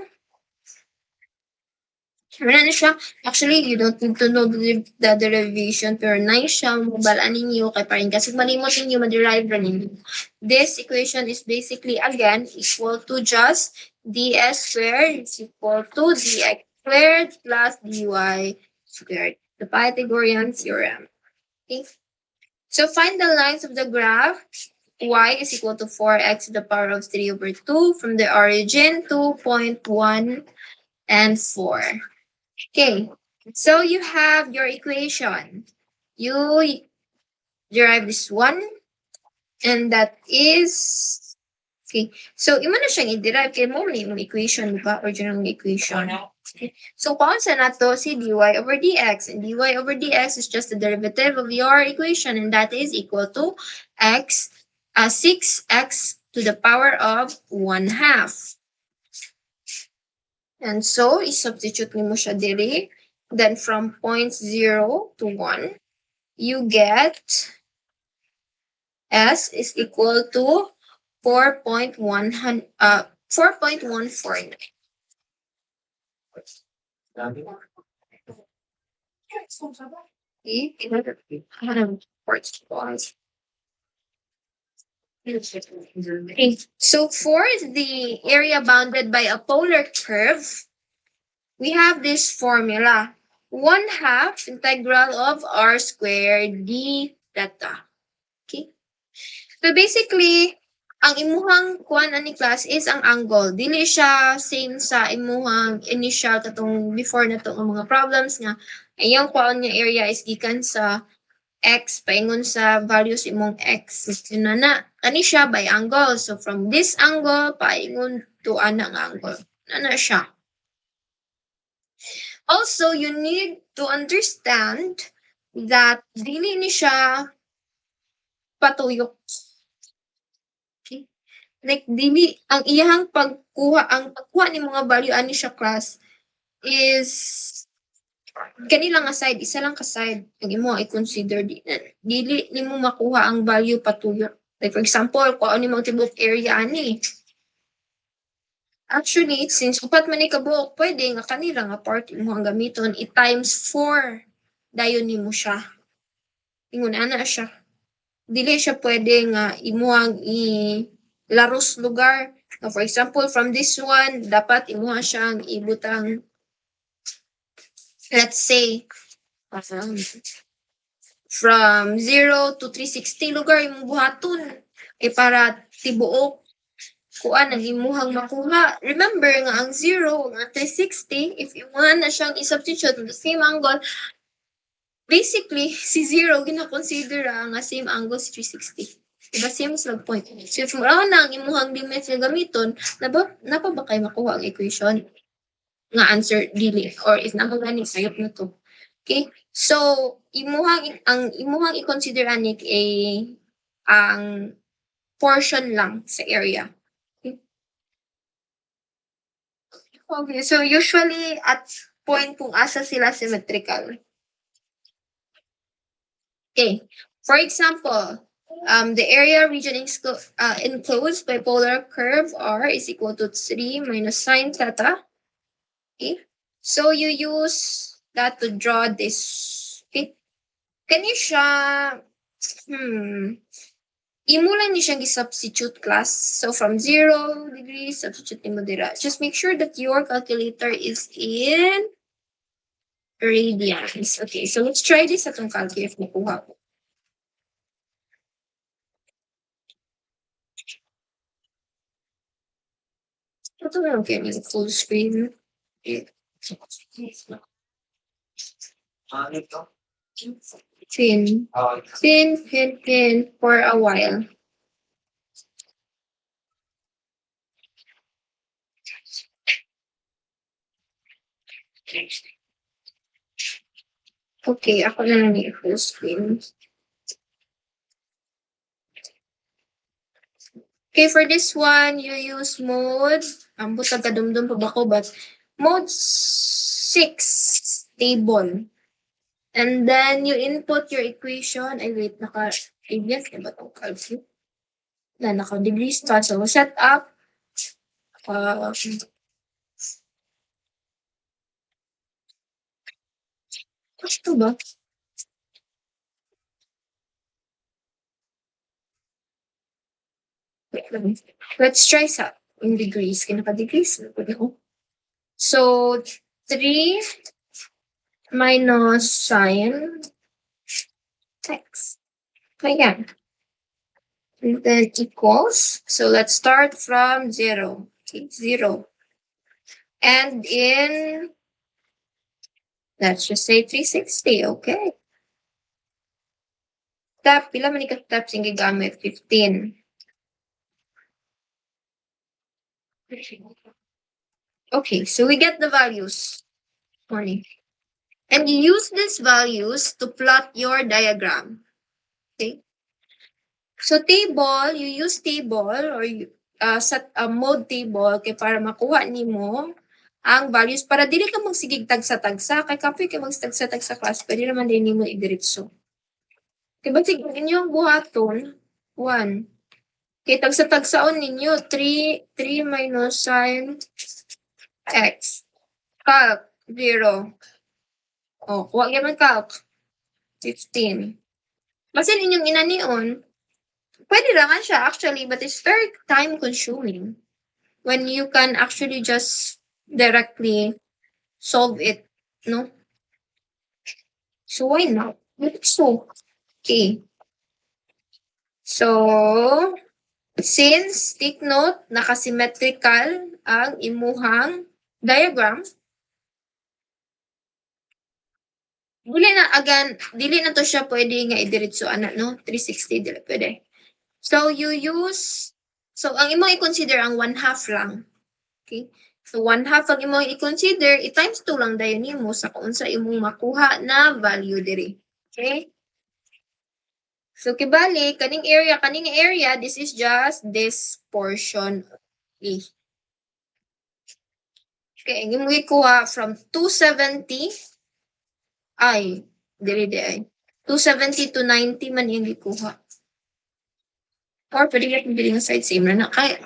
actually, you don't need to know the derivation, pero nice siya, mabalaan ninyo, kay parin kasi malimot ninyo, ma-derive rin ninyo. This equation is basically, again, equal to just ds squared is equal to dx squared plus dy squared. The Pythagorean theorem. Okay? So find the length of the graph. Y is equal to 4x to the power of 3 over 2 from the origin 2.1 and 4. Okay, so you have your equation. You derive this one, and that is Okay. So, imo na siyang i-derive kay mo ni equation, di ba? Original equation. Okay. So, kung sa nato si dy over dx, and dy over dx is just the derivative of your equation, and that is equal to 6x to the power of 1/2. And so, i-substitute mo siya diri. Then, from 0 to 1, you get s is equal to 4.149. Okay. So for the area bounded by a polar curve, we have this formula. 1/2 integral of r squared d theta. Okay. So basically, ang imuhang kuan ani class is ang angle. Dili siya same sa imuhang initial katong before na to ang mga problems nga ayang kuan nga area is gikan sa x paingon sa values imong x. Yun na ani siya by angle. So from this angle paingon to anang angle. Na siya. Also, you need to understand that dili ni siya patuyok. Okay? Like dili ang iyang pagkuha ni mga value ani siya class is kanila nga side, isa lang ka side ang imo i-consider dili nimo makuha ang value patuyok. Like for example, kung ano yung tibok area ani. Actually, since upat man ni kabuok, pwede nga kanila nga part mo ang gamiton i-times 4 dayon nimo siya. Ingon ana siya. Dili siya pwede nga imuhang laros lugar. For example, from this one, dapat imuha siyang ibutang, let's say, from 0 to 360 lugar imong buhaton. Para tibuok kuan ang imuhang makuha. Remember nga ang 0 nga 360, if imuha na siyang i-substitute in the same angle, basically si 0 gina-consider nga same angle si 360. Diba same slag point. So if mura na ang imuhang limits nga gamiton, napa ba kay makuha ang equation nga answer dili or if napa gani sayop na to. Okay? So ang imuhang i-consider ani ang portion lang sa area. Okay, so usually at point kung asa sila symmetrical. Okay, for example, the area region enclosed by polar curve r is equal to 3 minus sine theta. Okay, so you use that to draw this. Okay, can you siya, imo lang ni siyang substitute class. So from 0 degrees, substitute mo dira. Just make sure that your calculator is in radians. Okay, so let's try this atong calculator if nakuha ko. Ito na okay, may full screen. Okay. Pin for a while. Okay, ako na lang yung full screen. Okay, for this one, you use mode, butag kadumdum pa ba ko, but mode 6 table. And then you input your equation. Ay, wait, naka-previous na ba itong calculate? Na, naka-degree start. So, set up. Ito ba? Wait lang. Let's try sa in degrees. Kinaka-degrees. So, 3 minus sine x. Ayan. And then equals. So, let's start from 0. Okay, 0. And in, let's just say 360. Okay. Pila man ka steps yung gigamit? 15. Okay, so we get the values. Morning. And you use these values to plot your diagram. Okay. So table, you use table or set a mode table kay para makuha nimo ang values para dili ka magsigig tagsa-tagsa kay kapoy kay magtagsa-tagsa class pwede naman din nimo idiretso. Kay basig inyong buhaton 1. Kay tagsa-tagsaon ninyo 3 minus sin x. Calc 0. Oh, kuha gyud calc 15. Basin inyong inanion, pwede naman siya actually, but it's very time consuming when you can actually just directly solve it, no? So why not? So, okay. So, since take note, nakasymmetrical ang imuhang diagram, dili na to siya pwede nga idiretso ana no 360 dili pwede. So ang imong i-consider ang 1/2 lang. Okay? So 1/2 ang imong i-consider, i-times 2 lang dayon nimo sa kung unsa imong makuha na value diri. Okay? So kibali kaning area this is just this portion only. Okay, ang imong ikuha from 270 ay diri di ay 270 to 90 man yung ikuha. Or pwede ka pili ng side same na kaya.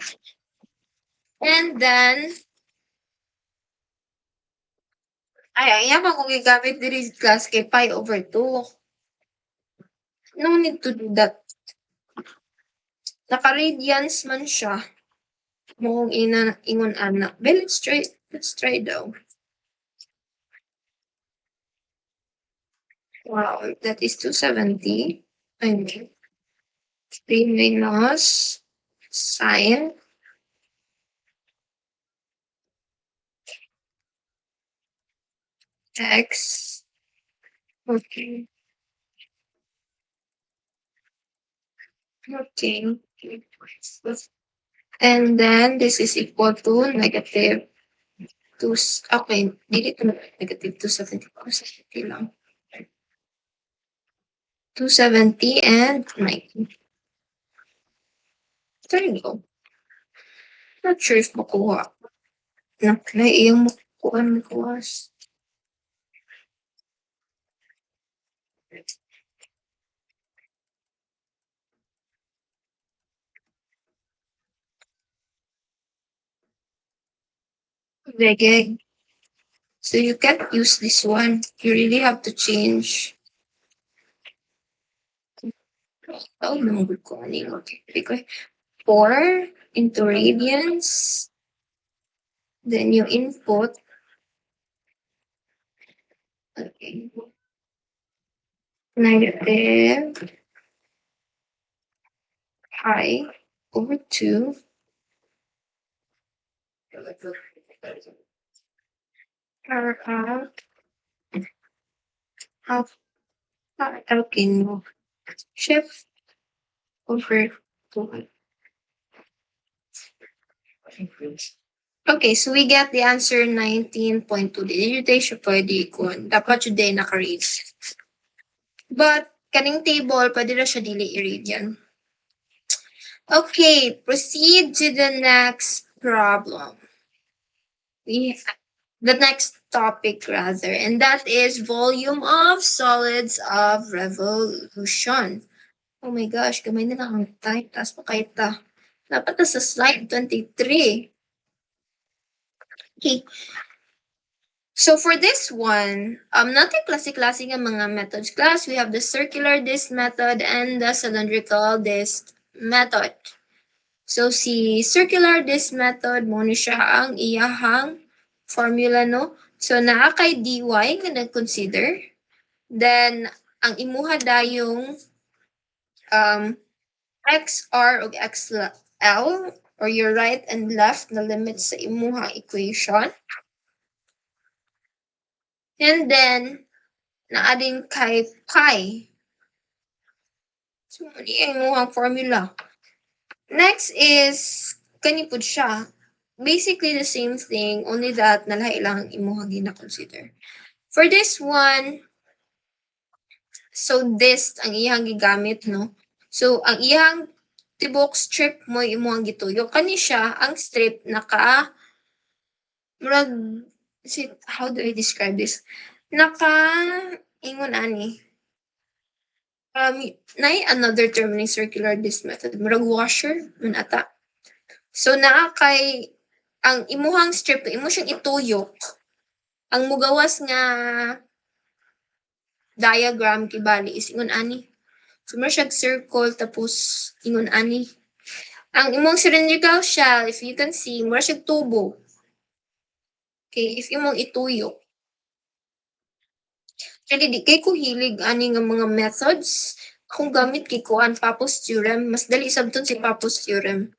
And then, ay, yaman kung gigamit diri class kay pi over 2. No need to do that. Naka-radians man siya. Mong ingon ana. Well, let's try daw. Wow, that is 270. And 3 minus sine x. Okay. Okay. And then this is equal to negative 2. Okay, delete na negative 270. 270 lang. 270 and 90. There you go. Not sure if makuha. Iyong makuha. Reggae. So you can't use this one. You really have to change. Oh, no, good calling. Okay. Because 4 into radians. Then you input. Okay. Negative pi over 2. Or half. Okay, no. Shift over 2. Okay, so we get the answer 19.2. Dili tayo siya pwede ikon. Dapat yun din naka-read. But, kaning table, pwede na siya dili i-read yan. Okay, proceed to the next problem. The next topic rather, and that is volume of solids of revolution. Oh my gosh, gamay na lang ang time. Taas pa kayo ta. Dapat na sa slide 23. Okay. So for this one, natin klase-klase ng mga methods class. We have the circular disk method and the cylindrical disk method. So si circular disk method mo ni siya ang iyahang formula no. So naa kay dy nga nag-consider. Then ang imuha dayong xr o xl or your right and left na limits sa imuha equation. And then, naadin kay pi. So, ano yung imuhang formula? Next is, kani po siya. basically the same thing, only that nalahi lang imuha gina-consider. For this one, so this ang iyang gigamit, no? So, ang iyang tibok strip mo imuhang gituyo. Kani siya, ang strip naka, murag, how do I describe this? Naka, ingon ani, nay another term ni circular disc method. Murag washer, man ata. So, naa kay, ang imuhang strip, imo siyang ituyok. Ang mugawas nga diagram kibali is ingon ani. So, mo siyang circle tapos ingon ani. Ang imong cylindrical shell, if you can see, mo siyang tubo. Okay, if imong ituyok. Actually, di kay ko hilig ani nga mga methods. Kung gamit kay ko ang Pappus theorem, mas dali sabton si Pappus theorem.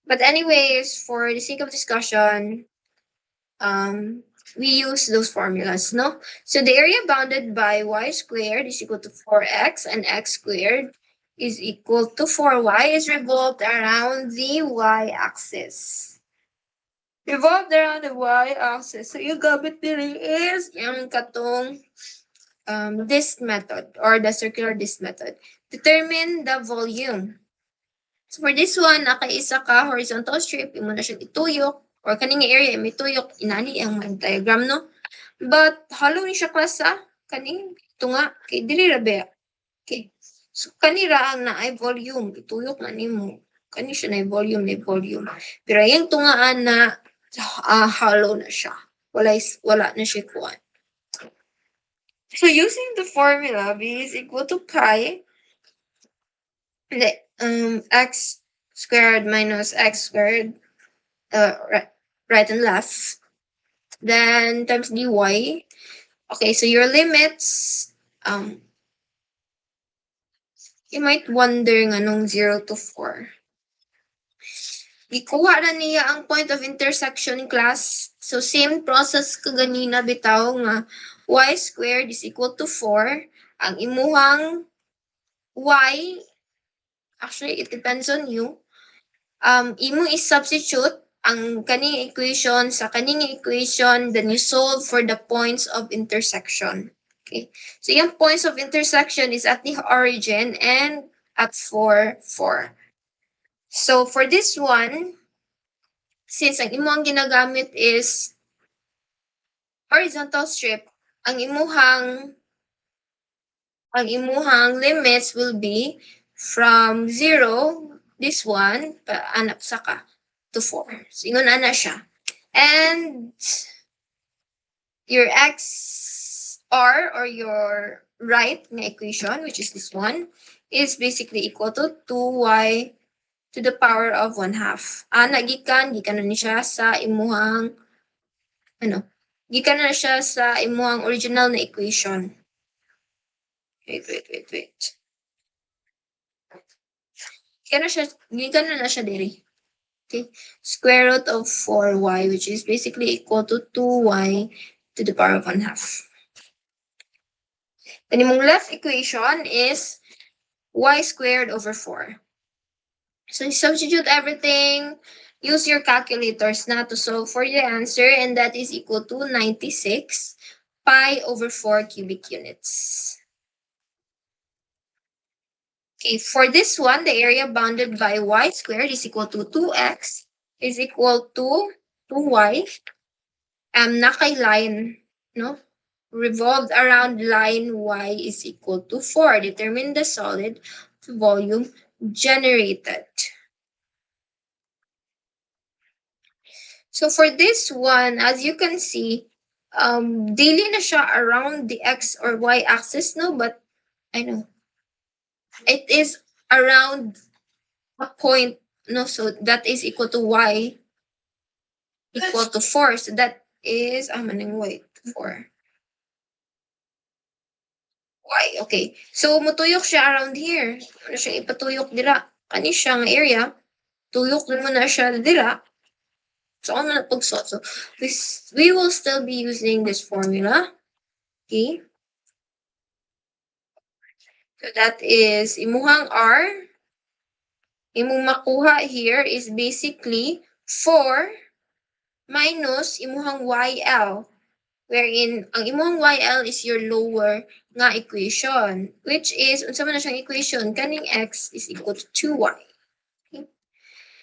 But anyways, for the sake of discussion, we use those formulas, no? So the area bounded by y squared is equal to 4x and x squared is equal to 4y is revolved around the y-axis. Revolved around the y-axis. So yung gamit nila is yung katong this method or the circular disc method. Determine the volume. So for this one, nakaisa ka horizontal strip, imo na siyang ituyok, or kaning area may tuyok, inani ang diagram, no? But hollow ni siya klasa, kaning tunga, kay dili rabe. Okay. So kanira ang naay volume, ituyok na nimo. Kani siya na volume. Pero yung tungaan na hollow na siya. Wala na siya kuan. So using the formula, B is equal to pi, x squared minus x squared, right and left, then times dy. Okay, so your limits, you might wonder nga nung 0 to 4. Ikuha na niya ang point of intersection class. So same process kaganina bitaw nga y squared is equal to 4. Ang imuhang y, actually it depends on you. Imo is substitute ang kaning equation sa kaning equation, then you solve for the points of intersection. Okay. So yung points of intersection is at the origin and at 4. So for this one, since ang imong ginagamit is horizontal strip, ang imuhang limits will be from 0, this one, anak saka, to 4. So, ingon na siya. And your XR or your right na equation, which is this one, is basically equal to 2y to the power of 1/2. Gikan na ni siya sa imuhang, gikan na siya sa imuhang original na equation. Wait. Gikan na siya diri. Okay, square root of 4y, which is basically equal to 2y to the power of 1/2. Then yung left equation is y squared over 4. So you substitute everything, use your calculators na to solve for the answer, and that is equal to 96 pi over 4 cubic units. Okay, for this one, the area bounded by y squared is equal to 2x is equal to 2y. Nakay line, no? Revolved around line y is equal to 4. Determine the solid volume generated. So for this one, as you can see, daily na siya around the x or y axis, no? But I know it is around a point, no? So that is equal to y equal to 4. So that is, wait, 4. Y, okay. So mutuyok siya around here. Ano siya ipatuyok dira? Kani siya nga area. Tuyok naman na siya dira. So ano na pagsuot? So we will still be using this formula. Okay. So that is imuhang R. Imong makuha here is basically 4 minus imuhang YL, wherein ang imuhang YL is your lower nga equation, which is, unsa man na siyang equation, kaning x is equal to 2y. Okay?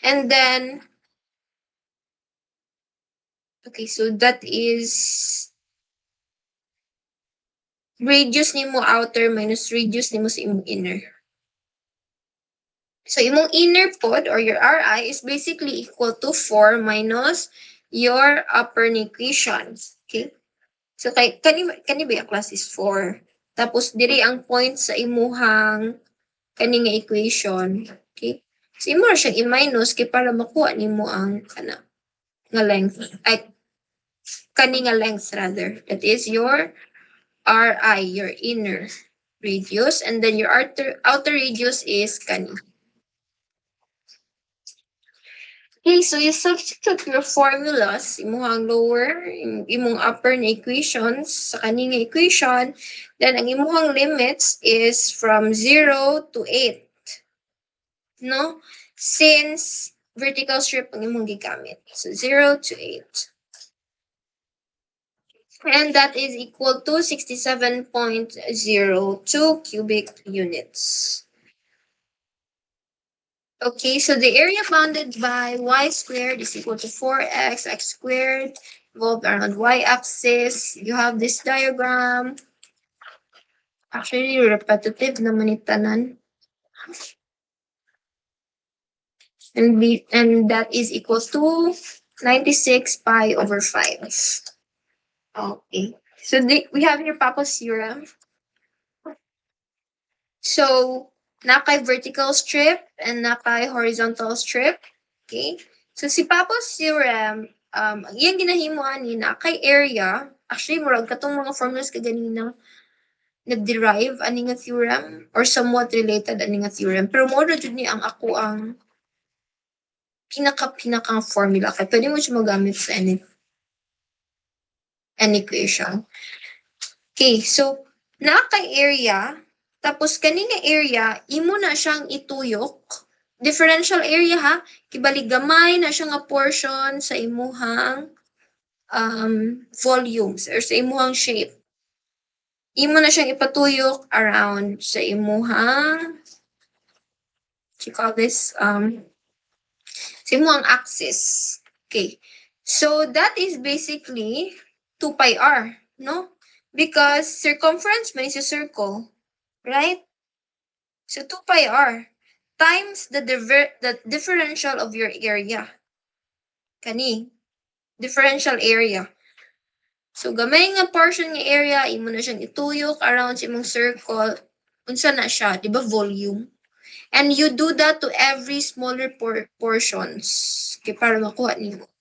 And then, okay, so that is radius nimo outer minus radius nimo sa imong inner. So, imong inner pod or your RI is basically equal to 4 minus your upper equation. Okay? So, kani ba yung class is 4? Tapos, diri ang point sa imuhang kani nga equation. Okay? So, imo na siyang i-minus kay para makuha nimo ang kana nga length. Ay, kani nga length rather. That is your RI, your inner radius. And then your outer radius is kani. Okay, so you substitute your formulas, imuhang lower, imong upper na equations sa kaning equation, then ang imuhang limits is from 0 to 8. No? Since vertical strip ang imong gigamit. So 0 to 8. And that is equal to 67.02 cubic units. Okay, so the area bounded by y squared is equal to 4x, x squared, revolved around y-axis. You have this diagram. Actually, repetitive naman itanan. And that is equal to 96 pi over 5. Okay, so we have here Papa's theorem. So, nakay vertical strip and nakay horizontal strip. Okay? So, si Papa's theorem, ang iyang ginahimuan ni nakay area, actually, murag katong mga formulas kaganina, nag-derive ani nga theorem or somewhat related ani nga theorem. Pero mo jud ni ang ako ang pinaka formula kay pwede mo siya magamit sa any equation. Okay, so nakay area. Tapos kanina area, imo na siyang ituyok. Differential area ha, kibali gamay na siya nga portion sa imuhang volumes or sa imuhang shape. Imo na siyang ipatuyok around sa imuhang, what you call this, sa imuhang axis. Okay, so that is basically 2 pi r, no? Because circumference man is a circle. Right? So 2 pi r times the differential of your area. Kani, differential area. So gamay nga portion nga area, imo na siyang ituyok around sa imong circle. Unsa na siya, di ba volume? And you do that to every smaller portions. Okay, para makuha nimo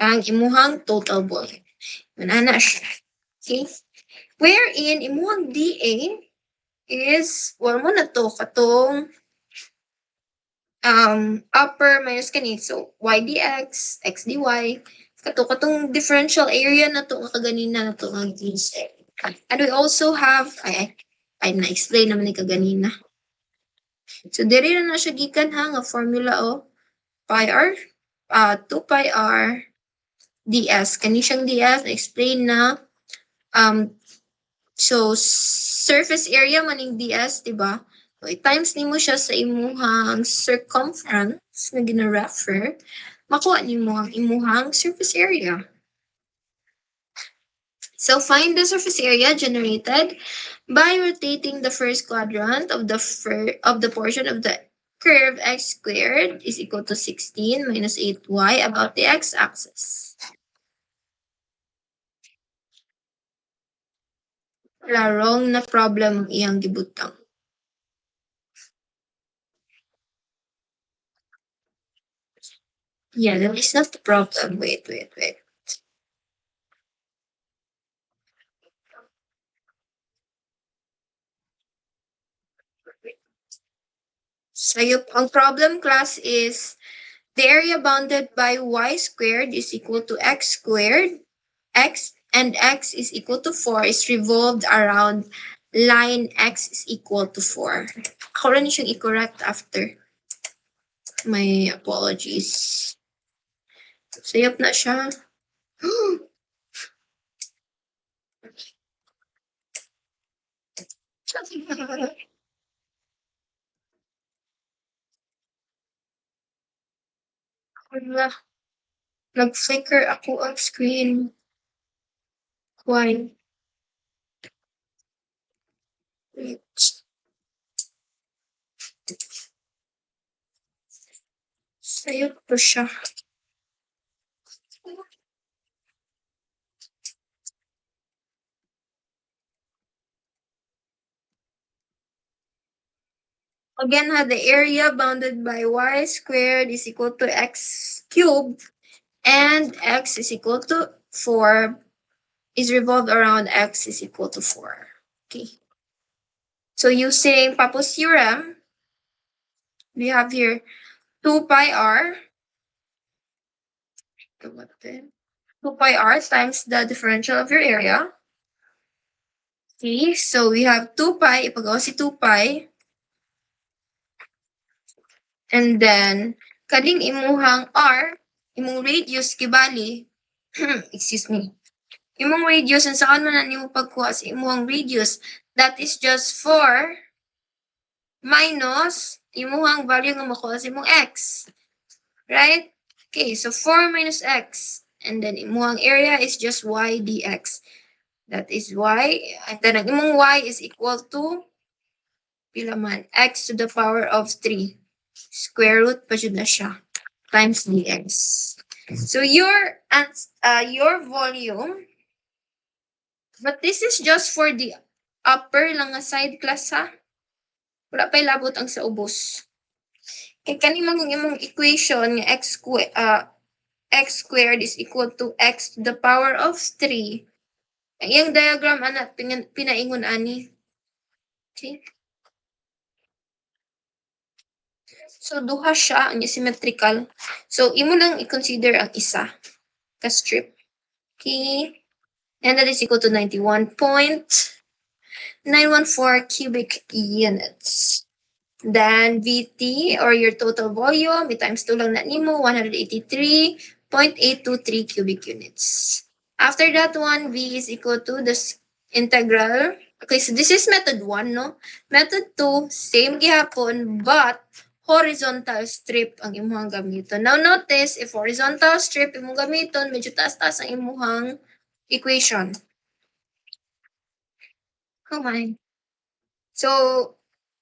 ang imuhang total volume. Manana siya. Okay? Wherein, imuhang dA is, wala mo na to, katong upper minus kani. So, y dx, x dy. Katong differential area na to, kaganina na to, ang ginsek. And we also have, ay na-explain naman ni kaganina. So, diri na siya gikan ha, nga formula o, pi r, 2 pi r ds. Kani siyang ds, na-explain na, so, surface area maning ds, diba? So, i-times nimo siya sa imuhang circumference na gina-refer, makuha nimo ang imuhang surface area. So, find the surface area generated by rotating the first quadrant of the portion of the curve x squared is equal to 16 minus 8y about the x-axis. Wrong na problem iyang gibutang. Yeah, that is not the problem. Wait. So, ang problem class is the area bounded by y squared is equal to x squared. X and x is equal to 4 is revolved around line x is equal to 4. Ako rin siyang i-correct after. My apologies. Sayop na siya. Wala. Nag-flicker ako ang screen. Why? Wait. Sayop to siya. Again, the area bounded by y squared is equal to x cubed and x is equal to 4 is revolved around x is equal to 4. Okay. So using Pappus theorem, we have here 2 pi r 2 pi r times the differential of your area. Okay, so we have 2 pi, ipagawa si 2 pi. And then, kading imuhang r, imong radius kibali, excuse me, imong radius, and saan man na nimo pagkuha sa imuhang radius, that is just 4 minus imuhang value nga makuha sa imong x. Right? Okay, so 4 minus x. And then imuhang area is just y dx. That is y. And then ang imong y is equal to pila man, x to the power of 3. Square root pa jud na siya. Times dx. So your volume, but this is just for the upper lang nga side class ha. Wala pa ilabot ang sa ubos. Kaya kanimang imong equation nga x squared is equal to x to the power of 3. Ang iyang diagram ana pinaingon ani. Okay? So duha siya ang symmetrical. So imo lang i-consider ang isa ka strip. Okay? And that is equal to 91.914 cubic units. Then VT or your total volume, times 2 lang na nimo, 183.823 cubic units. After that one, V is equal to this integral. Okay, so this is method 1, no? Method 2, same gihapon, but horizontal strip ang imuhang gamiton. Now notice, if horizontal strip imong gamiton, medyo taas-taas ang imuhang equation. Come on. So,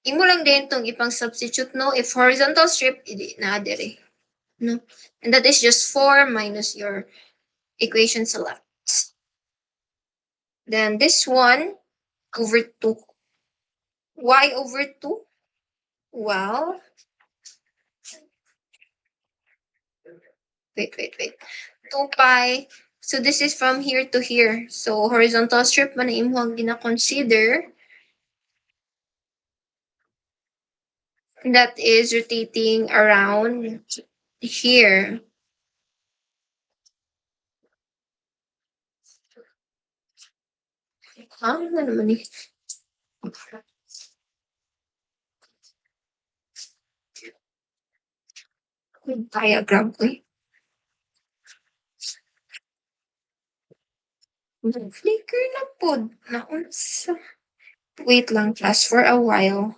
imo lang din itong ipang substitute, no? If horizontal strip, hindi na dere. No? And that is just 4 minus your equation sa left. Then this one, over 2. Y over 2? Well, wait. 2 pi. So this is from here to here. So horizontal strip man imo ang gina-consider. That is rotating around here. Ano na naman eh? Diagram ko eh. Flicker na po. Naunsa. Wait lang, class, for a while.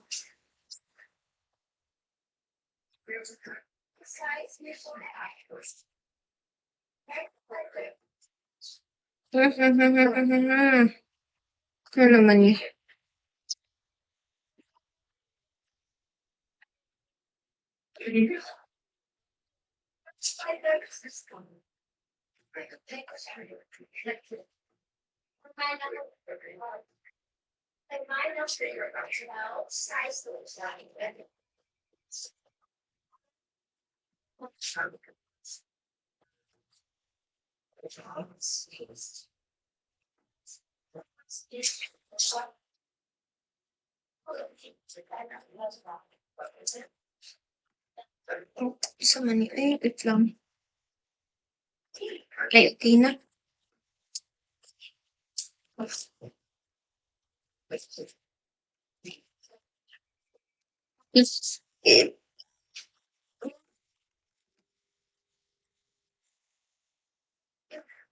Ano naman eh? Isa man eh. Ay, wait lang. Okay na.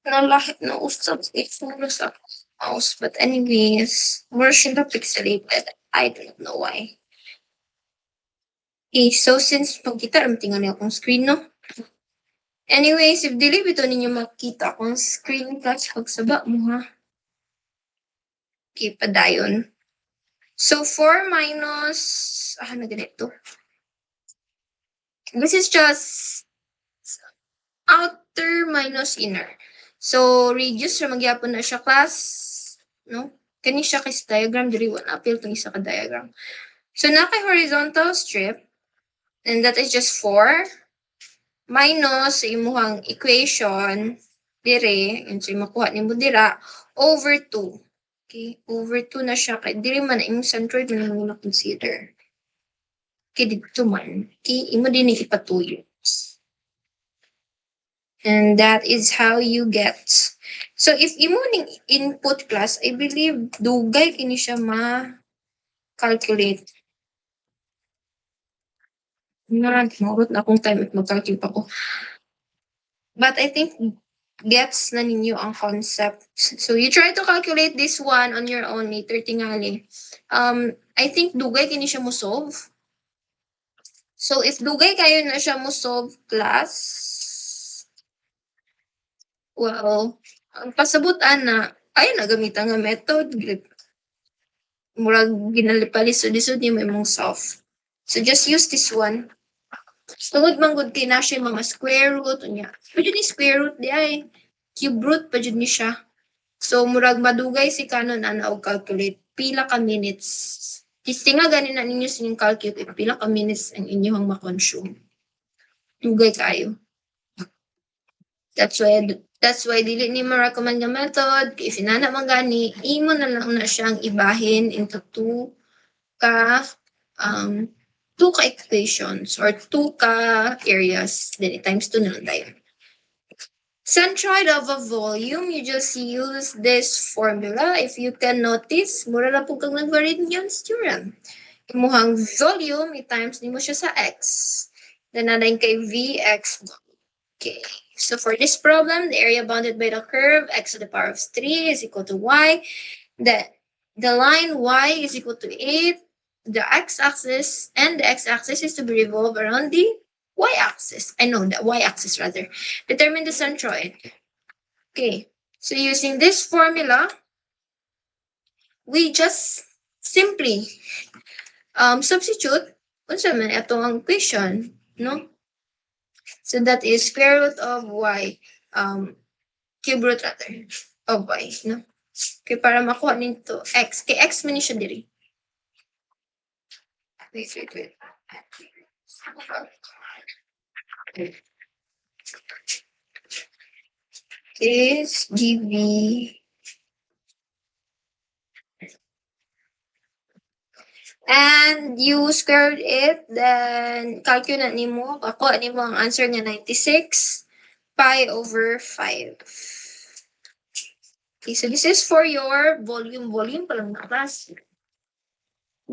Nalahit na usap itsura sa mouse. But anyways, more siya na pixelated. I don't know why. Okay, so since pagkita, tingnan niyo akong screen, no? Anyways, if dili bito ninyo makita akong screen plus pagsaba mo, ha? Okay, padayon. So, 4 minus, na ganito. This is just outer minus inner. So, radius ra magyapon na siya class, no? Kani siya kay diagram diri wala appeal tong isa ka diagram. So, na kay horizontal strip, and that is just 4 minus sa imuhang equation dire, yun so makuha nimo dira over 2. Okay, over 2 na siya kay diri man imong centroid man mo na consider. Okay, dito man. Okay, imo din ipatuyo. And that is how you get. So, if imo ning input class, I believe dugay kini siya ma-calculate. Murot na akong time at mag-calculate ako. But I think gets na ninyo ang concept. So, you try to calculate this one on your own later tingali. I think dugay kini siya mo solve. So, if dugay kayo na siya mo solve class, well, ang pasabutan na, ay nagamitan nga method, murag ginalipalisod-lisod niyo may mong solve. So, just use this one. Tungod man gud kay na siya mga square root unya. Pwede ni square root di ay cube root pa jud ni siya. So murag madugay si kanon ana og calculate pila ka minutes. Tistinga ganin na ninyo sining calculate pila ka minutes ang inyong ma-consume. Dugay kayo. That's why dili ni mo recommend nga method kay finana man gani imo na lang na siyang ibahin into two ka equations or 2 ka areas, then times 2 na lang tayo. Centroid of a volume, you just use this formula. If you can notice, mura na po kang nag-variance theorem. Imuhang volume, i-times nimo siya sa x. Then nadayin kay vx. Okay. So for this problem, the area bounded by the curve x to the power of 3 is equal to y. The line y is equal to 8. The x-axis and the x-axis is to be revolved around the y-axis. The y-axis rather. Determine the centroid. Okay, so using this formula, we just simply substitute unsa man atong equation, no? So that is square root of y, cube root rather, of y, no? Okay, para makuha nito x. Kay x man ni siya diri. Wait. Is GV and you squared it, then calculate nimo, ako nimo ang answer nga 96 pi over 5. Okay, so this is for your volume pa lang na class.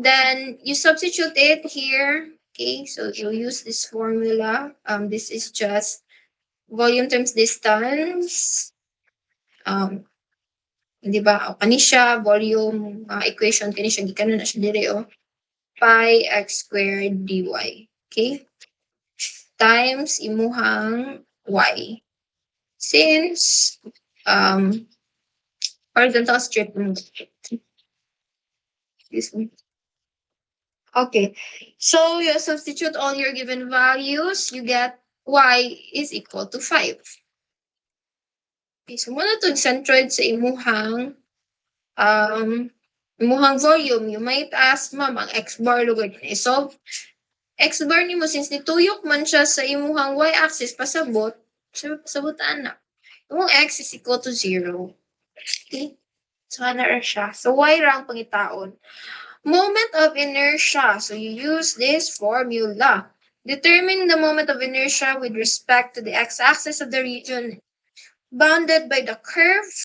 Then you substitute it here. Okay, so you use this formula. This is just volume times distance. Di ba? O kani siya volume equation kani siya gikanon na siya dire pi x squared dy. Okay? Times imuhang y. Since horizontal strip. Excuse me. Okay, so you substitute all your given values, you get y is equal to 5. Okay, so muna itong centroid sa imuhang volume. You might ask, ma'am, ang x bar lugod na isolve. X bar nimo since nituyok man siya sa imuhang y-axis pasabot na. Yung x is equal to 0. Okay? So, ana ra siya. So, y ra ang pangitaon. Moment of inertia. So you use this formula. Determine the moment of inertia with respect to the x-axis of the region bounded by the curve